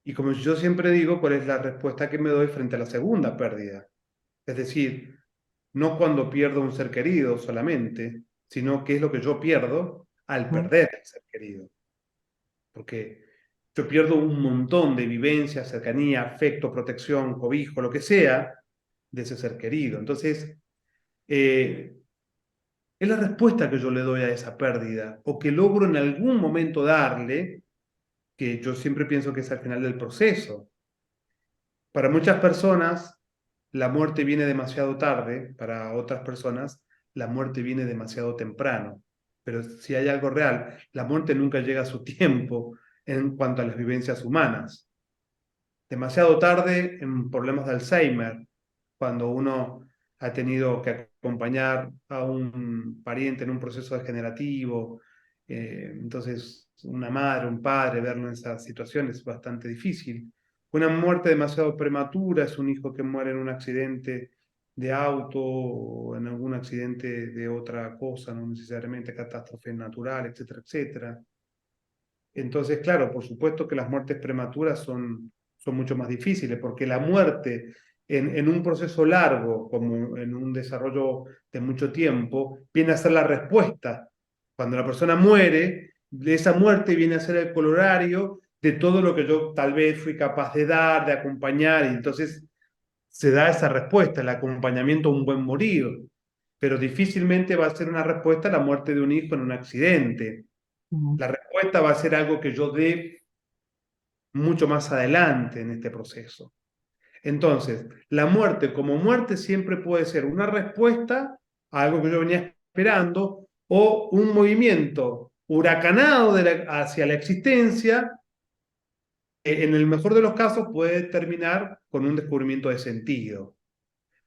Y como yo siempre digo, ¿cuál es la respuesta que me doy frente a la segunda pérdida? Es decir, no cuando pierdo un ser querido solamente, sino qué es lo que yo pierdo al Ujú. perder el ser querido. Porque yo pierdo un montón de vivencia, cercanía, afecto, protección, cobijo, lo que sea, de ese ser querido. Entonces, es la respuesta que yo le doy a esa pérdida, o que logro en algún momento darle, que yo siempre pienso que es al final del proceso. Para muchas personas, la muerte viene demasiado tarde, para otras personas, la muerte viene demasiado temprano. Pero si hay algo real, la muerte nunca llega a su tiempo en cuanto a las vivencias humanas. Demasiado tarde en problemas de Alzheimer, cuando uno ha tenido que acompañar a un pariente en un proceso degenerativo. Entonces, una madre, un padre, verlo en esa situación es bastante difícil. Una muerte demasiado prematura es un hijo que muere en un accidente de auto o en algún accidente de otra cosa, no necesariamente catástrofe natural, etcétera, etcétera. Entonces, claro, por supuesto que las muertes prematuras son mucho más difíciles, porque la muerte en un proceso largo, como en un desarrollo de mucho tiempo, viene a ser la respuesta. Cuando la persona muere, de esa muerte viene a ser el colorario de todo lo que yo tal vez fui capaz de dar, de acompañar, y entonces se da esa respuesta, el acompañamiento a un buen morir. Pero difícilmente va a ser una respuesta a la muerte de un hijo en un accidente. Ujú. La respuesta va a ser algo que yo dé mucho más adelante en este proceso. Entonces, la muerte como muerte siempre puede ser una respuesta a algo que yo venía esperando o un movimiento huracanado hacia la existencia. En el mejor de los casos puede terminar con un descubrimiento de sentido.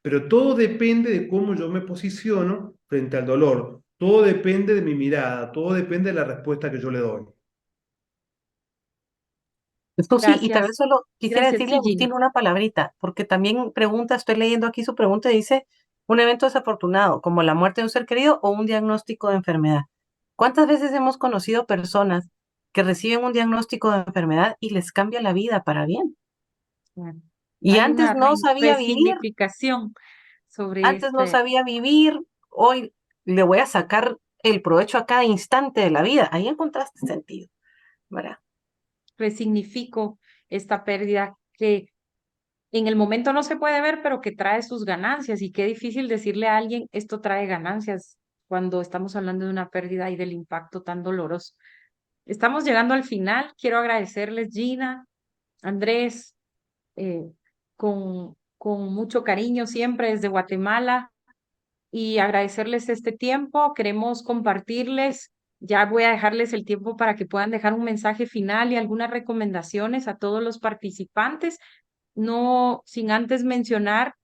Pero todo depende de cómo yo me posiciono frente al dolor. Todo depende de mi mirada, todo depende de la respuesta que yo le doy. Esto sí, y tal vez Gracias. solo quisiera Gracias, decirle a sí, Gina. Agustín una palabrita, porque también pregunta, estoy leyendo aquí su pregunta, y dice, un evento desafortunado, como la muerte de un ser querido o un diagnóstico de enfermedad. ¿Cuántas veces hemos conocido personas que reciben un diagnóstico de enfermedad y les cambia la vida para bien? Bueno, Y hay una resignificación sobre antes no este. sabía vivir, hoy le voy a sacar el provecho a cada instante de la vida. Ahí encontraste sentido, ¿verdad? Resignifico esta pérdida que en el momento no se puede ver, pero que trae sus ganancias. Y qué difícil decirle a alguien, esto trae ganancias cuando estamos hablando de una pérdida y del impacto tan doloroso. Estamos llegando al final. Quiero agradecerles, Gina, Andrés, eh, con mucho cariño siempre desde Guatemala. y agradecerles este tiempo. Queremos compartirles, ya voy a dejarles el tiempo para que puedan dejar un mensaje final y algunas recomendaciones a todos los participantes, no sin antes mencionar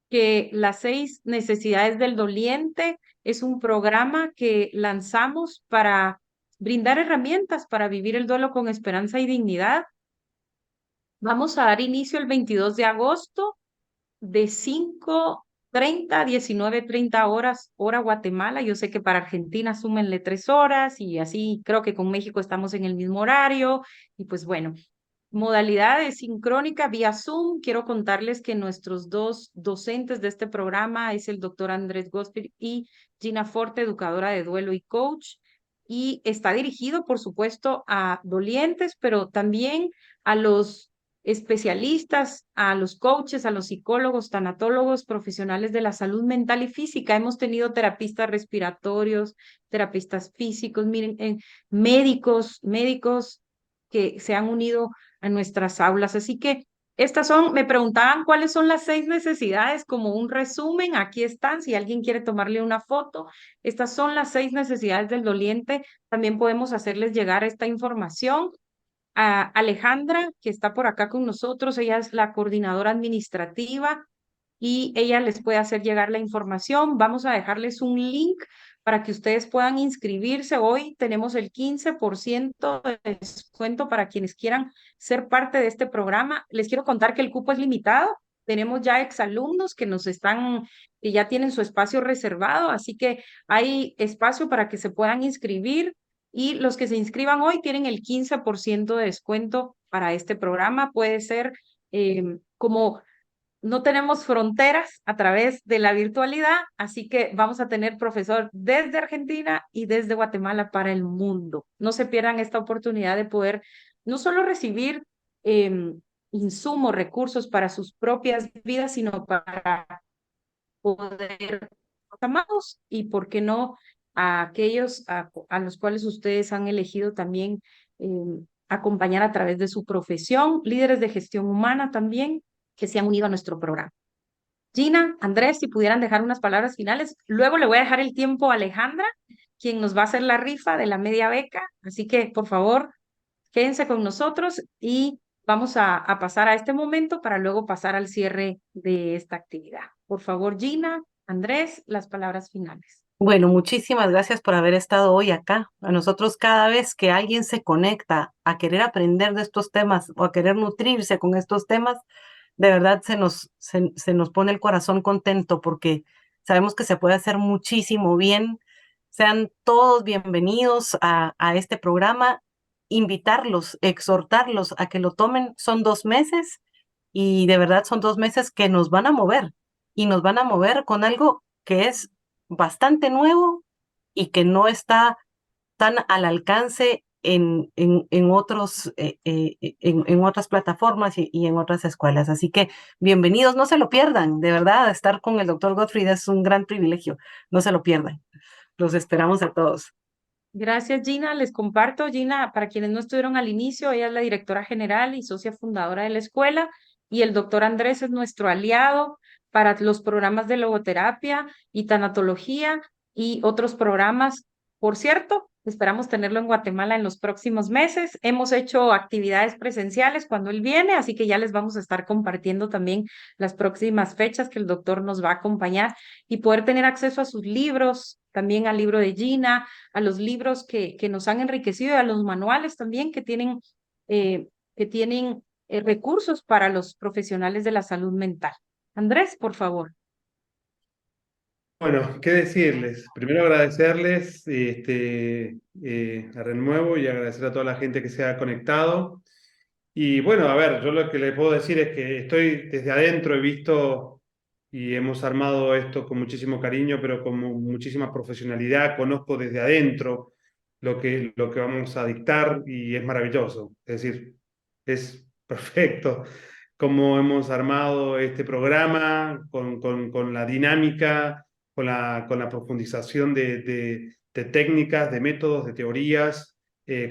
que las 6 necesidades del doliente es un programa que lanzamos para brindar herramientas para vivir el duelo con esperanza y dignidad. Vamos a dar inicio el 22 de agosto de 5:30 a 19:30 horas, hora Guatemala. Yo sé que para Argentina súmenle 3 horas y así creo que con México estamos en el mismo horario. Y pues bueno, modalidad sincrónica vía Zoom. Quiero contarles que nuestros dos docentes de este programa es el doctor Andrés Gospel y Gina Forte, educadora de duelo y coach. Y está dirigido, por supuesto, a dolientes, pero también a los especialistas, a los coaches, a los psicólogos, tanatólogos, profesionales de la salud mental y física. Hemos tenido terapistas respiratorios, terapistas físicos, miren, médicos que se han unido a nuestras aulas. Así que estas son, me preguntaban cuáles son las 6 necesidades, como un resumen, aquí están, si alguien quiere tomarle una foto, estas son las 6 necesidades del doliente, también podemos hacerles llegar esta información. A Alejandra, que está por acá con nosotros, ella es la coordinadora administrativa y ella les puede hacer llegar la información. Vamos a dejarles un link para que ustedes puedan inscribirse. Hoy tenemos el 15% de descuento para quienes quieran ser parte de este programa. Les quiero contar que el cupo es limitado. Tenemos ya exalumnos que ya tienen su espacio reservado, así que hay espacio para que se puedan inscribir y los que se inscriban hoy tienen el 15% de descuento para este programa. Puede ser como no tenemos fronteras a través de la virtualidad, así que vamos a tener profesor desde Argentina y desde Guatemala para el mundo. No se pierdan esta oportunidad de poder no solo recibir insumos, recursos para sus propias vidas, sino para poder amados y, ¿por qué no?, a aquellos a los cuales ustedes han elegido también acompañar a través de su profesión, líderes de gestión humana también que se han unido a nuestro programa. Gina, Andrés, si pudieran dejar unas palabras finales. Luego le voy a dejar el tiempo a Alejandra, quien nos va a hacer la rifa de la media beca. Así que, por favor, quédense con nosotros y vamos a pasar a este momento para luego pasar al cierre de esta actividad. Por favor, Gina, Andrés, las palabras finales. Bueno, muchísimas gracias por haber estado hoy acá. A nosotros cada vez que alguien se conecta a querer aprender de estos temas o a querer nutrirse con estos temas, de verdad se nos pone el corazón contento porque sabemos que se puede hacer muchísimo bien. Sean todos bienvenidos a este programa, invitarlos, exhortarlos a que lo tomen. Son 2 meses y de verdad son 2 meses que nos van a mover y nos van a mover con algo que es bastante nuevo y que no está tan al alcance en otras plataformas y en otras escuelas. Así que bienvenidos, no se lo pierdan, de verdad, estar con el doctor Gottfried es un gran privilegio, no se lo pierdan. Los esperamos a todos. Gracias, Gina. Les comparto, Gina, para quienes no estuvieron al inicio, ella es la directora general y socia fundadora de la escuela, y el doctor Andrés es nuestro aliado para los programas de logoterapia y tanatología y otros programas. Por cierto, esperamos tenerlo en Guatemala en los próximos meses. Hemos hecho actividades presenciales cuando él viene, así que ya les vamos a estar compartiendo también las próximas fechas que el doctor nos va a acompañar y poder tener acceso a sus libros, también al libro de Gina, a los libros que nos han enriquecido y a los manuales también eh, que tienen recursos para los profesionales de la salud mental. Andrés, por favor. Bueno, ¿qué decirles? Primero agradecerles a Renuevo y agradecer a toda la gente que se ha conectado. Y bueno, a ver, yo lo que le puedo decir es que estoy desde adentro, he visto y hemos armado esto con muchísimo cariño, pero con muchísima profesionalidad. Conozco desde adentro lo que vamos a dictar y es maravilloso. Es decir, es perfecto cómo hemos armado este programa con la dinámica, con la profundización de técnicas, de métodos, de teorías,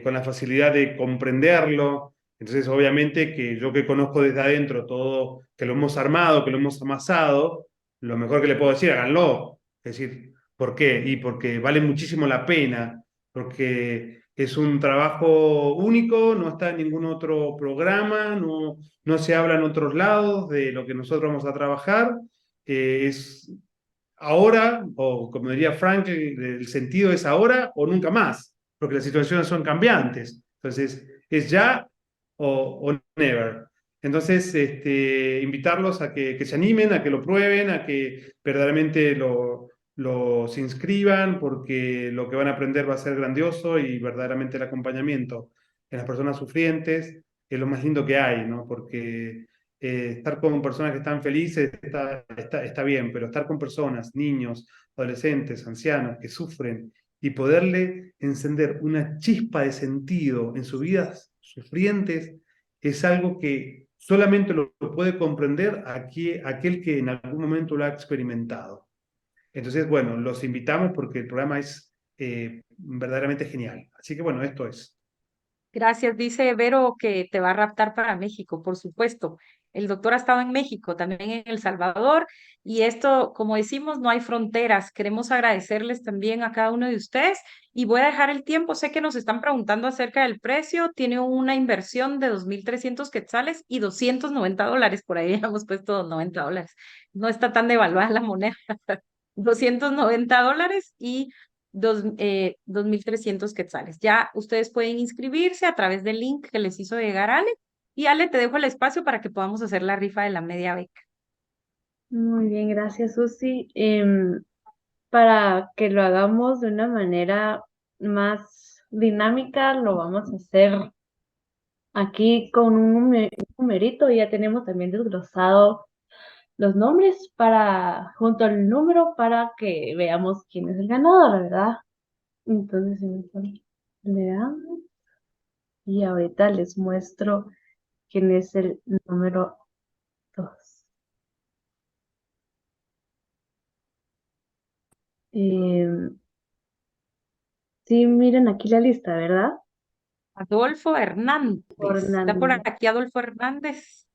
con la facilidad de comprenderlo. Entonces, obviamente que yo que conozco desde adentro todo, que lo hemos armado, que lo hemos amasado, lo mejor que le puedo decir, háganlo. Es decir, ¿por qué? Y porque vale muchísimo la pena, porque es un trabajo único, no está en ningún otro programa, no se habla en otros lados de lo que nosotros vamos a trabajar. Es ahora, o como diría Frank, el sentido es ahora o nunca más, porque las situaciones son cambiantes. Entonces, es ya o never. Entonces, invitarlos a que se animen, a que lo prueben, a que verdaderamente se inscriban, porque lo que van a aprender va a ser grandioso y verdaderamente el acompañamiento en las personas sufrientes es lo más lindo que hay, ¿no? Porque estar con personas que están felices está bien, pero estar con personas, niños, adolescentes, ancianos que sufren y poderle encender una chispa de sentido en sus vidas sufrientes es algo que solamente lo puede comprender aquel que en algún momento lo ha experimentado. Entonces, bueno, los invitamos porque el programa es verdaderamente genial. Así que bueno, esto es. Gracias, dice Vero que te va a raptar para México, por supuesto. El doctor ha estado en México, también en El Salvador, y esto, como decimos, no hay fronteras. Queremos agradecerles también a cada uno de ustedes y voy a dejar el tiempo. Sé que nos están preguntando acerca del precio. Tiene una inversión de 2.300 quetzales y $290. Por ahí hemos puesto $90. No está tan devaluada la moneda. $290 y 2.300 quetzales. Ya ustedes pueden inscribirse a través del link que les hizo llegar Ale. Y Ale, te dejo el espacio para que podamos hacer la rifa de la media beca. Muy bien, gracias, Susi. Para que lo hagamos de una manera más dinámica, lo vamos a hacer aquí con un numerito. Ya tenemos también desglosado los nombres junto al número para que veamos quién es el ganador, ¿verdad? Entonces, le damos y ahorita les muestro quién es el número 2. Sí, miren aquí la lista, ¿verdad? Adolfo Hernández. ¿Está por Hernández. aquí Adolfo Hernández?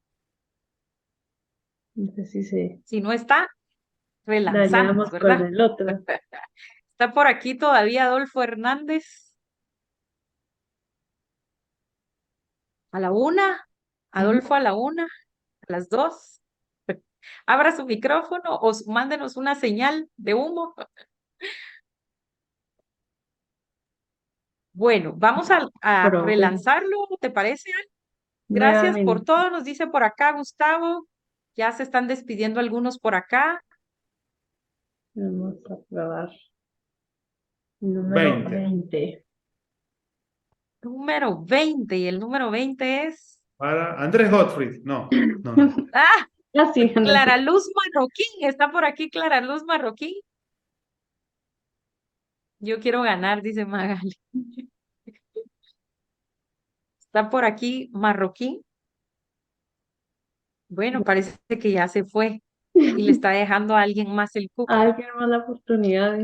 No sé si se Si no está, relanzamos, dañamos con ¿verdad? el otro. ¿Está por aquí todavía Adolfo Hernández? ¿A la una? Adolfo a la una, a las dos. Abra su micrófono o mándenos una señal de humo. Bueno, vamos a Profe, relanzarlo, ¿te parece? Gracias por nuevamente, todo, nos dice por acá Gustavo. Ya se están despidiendo algunos por acá. vamos a probar. Número 20. 20. Número 20 y el número 20 es... Para Andrés Gottfried. No, no, no. ¡Ah! Ah, sí, Clara Luz Marroquín. ¿Está por aquí Clara Luz Marroquín? Yo quiero ganar, dice Magali. ¿Está por aquí Marroquín? Bueno, parece que ya se fue y le está dejando a alguien más el cupo. Ay, qué mala oportunidad.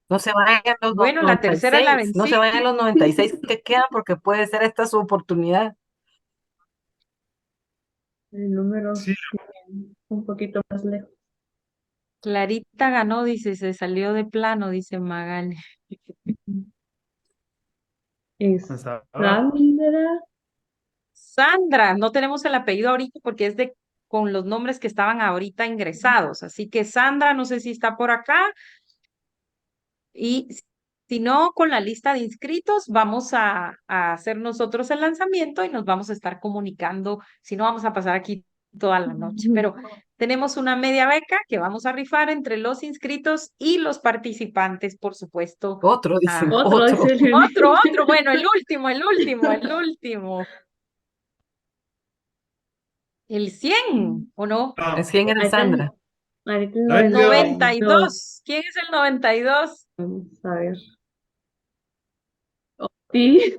No se vayan los Bueno, la tercera la 96, no vencí. se vayan los 96 que quedan porque puede ser esta su oportunidad. El número Sí, 100, un poquito más lejos. Clarita ganó, dice, se salió de plano, dice Magali. Es no estaba. Sandra. Sandra, no tenemos el apellido ahorita porque es con los nombres que estaban ahorita ingresados. Así que Sandra, no sé si está por acá. Y si no, con la lista de inscritos, vamos a hacer nosotros el lanzamiento y nos vamos a estar comunicando. Si no, vamos a pasar aquí toda la noche. Pero tenemos una media beca que vamos a rifar entre los inscritos y los participantes, por supuesto. Otro, dicen, Otro, otro. dice Lili. Otro, bueno, el último. El 100, ¿o no? Es No, quién era Ahorita Sandra. ahorita el 92. 92. ¿Quién es el 92? Vamos a ver. Sí.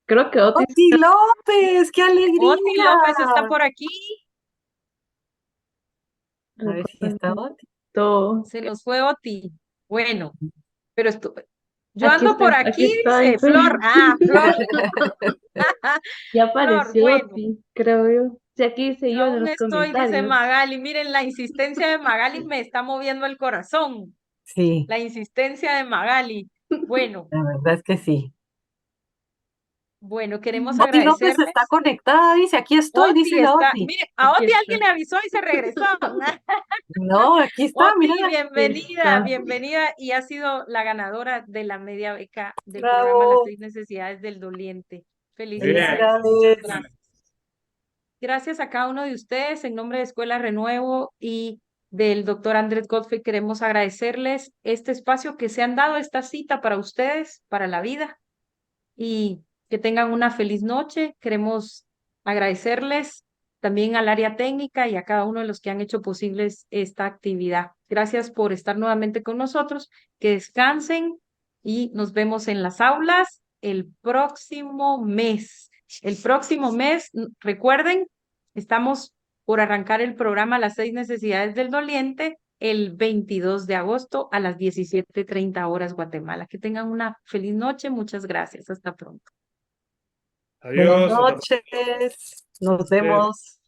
Creo que Otis. ¡Oti López! ¡Qué alegría! Oti López está por aquí. A ver si está Oti. Todo. Se nos fue Oti. Bueno, pero yo Aquí ando por está, aquí, ahí dice fue. Flor. Ah, Flor. Ya Flor, apareció bueno. Otis, creo yo. Si aquí hice Yo yo en aún los estoy, dice comentarios. Magali. Miren, la insistencia de Magali me está moviendo el corazón. Sí, La insistencia de Magali. Bueno, la verdad es que sí. bueno, queremos Oti López está agradecerles. conectada, dice, aquí estoy, dice Oti la está, Oti. mire, a Aquí Oti está. alguien le avisó y se regresó. No, aquí está, mira. Oti, Aquí bienvenida, está. bienvenida y ha sido la ganadora de la media beca del programa Las Bravo, 6 necesidades del doliente. Bien. Felicidades, muchas felicidades. gracias. Gracias a cada uno de ustedes en nombre de Escuela Renuevo y del doctor Andrés Godfrey queremos agradecerles este espacio que se han dado, esta cita para ustedes, para la vida y que tengan una feliz noche. Queremos agradecerles también al área técnica y a cada uno de los que han hecho posibles esta actividad. Gracias por estar nuevamente con nosotros. Que descansen y nos vemos en las aulas el próximo mes. El próximo mes, recuerden, estamos por arrancar el programa Las 6 necesidades del doliente el 22 de agosto a las 17:30 horas Guatemala. Que tengan una feliz noche. Muchas gracias. Hasta pronto. Buenas Adiós, hasta noches, nos pronto. vemos.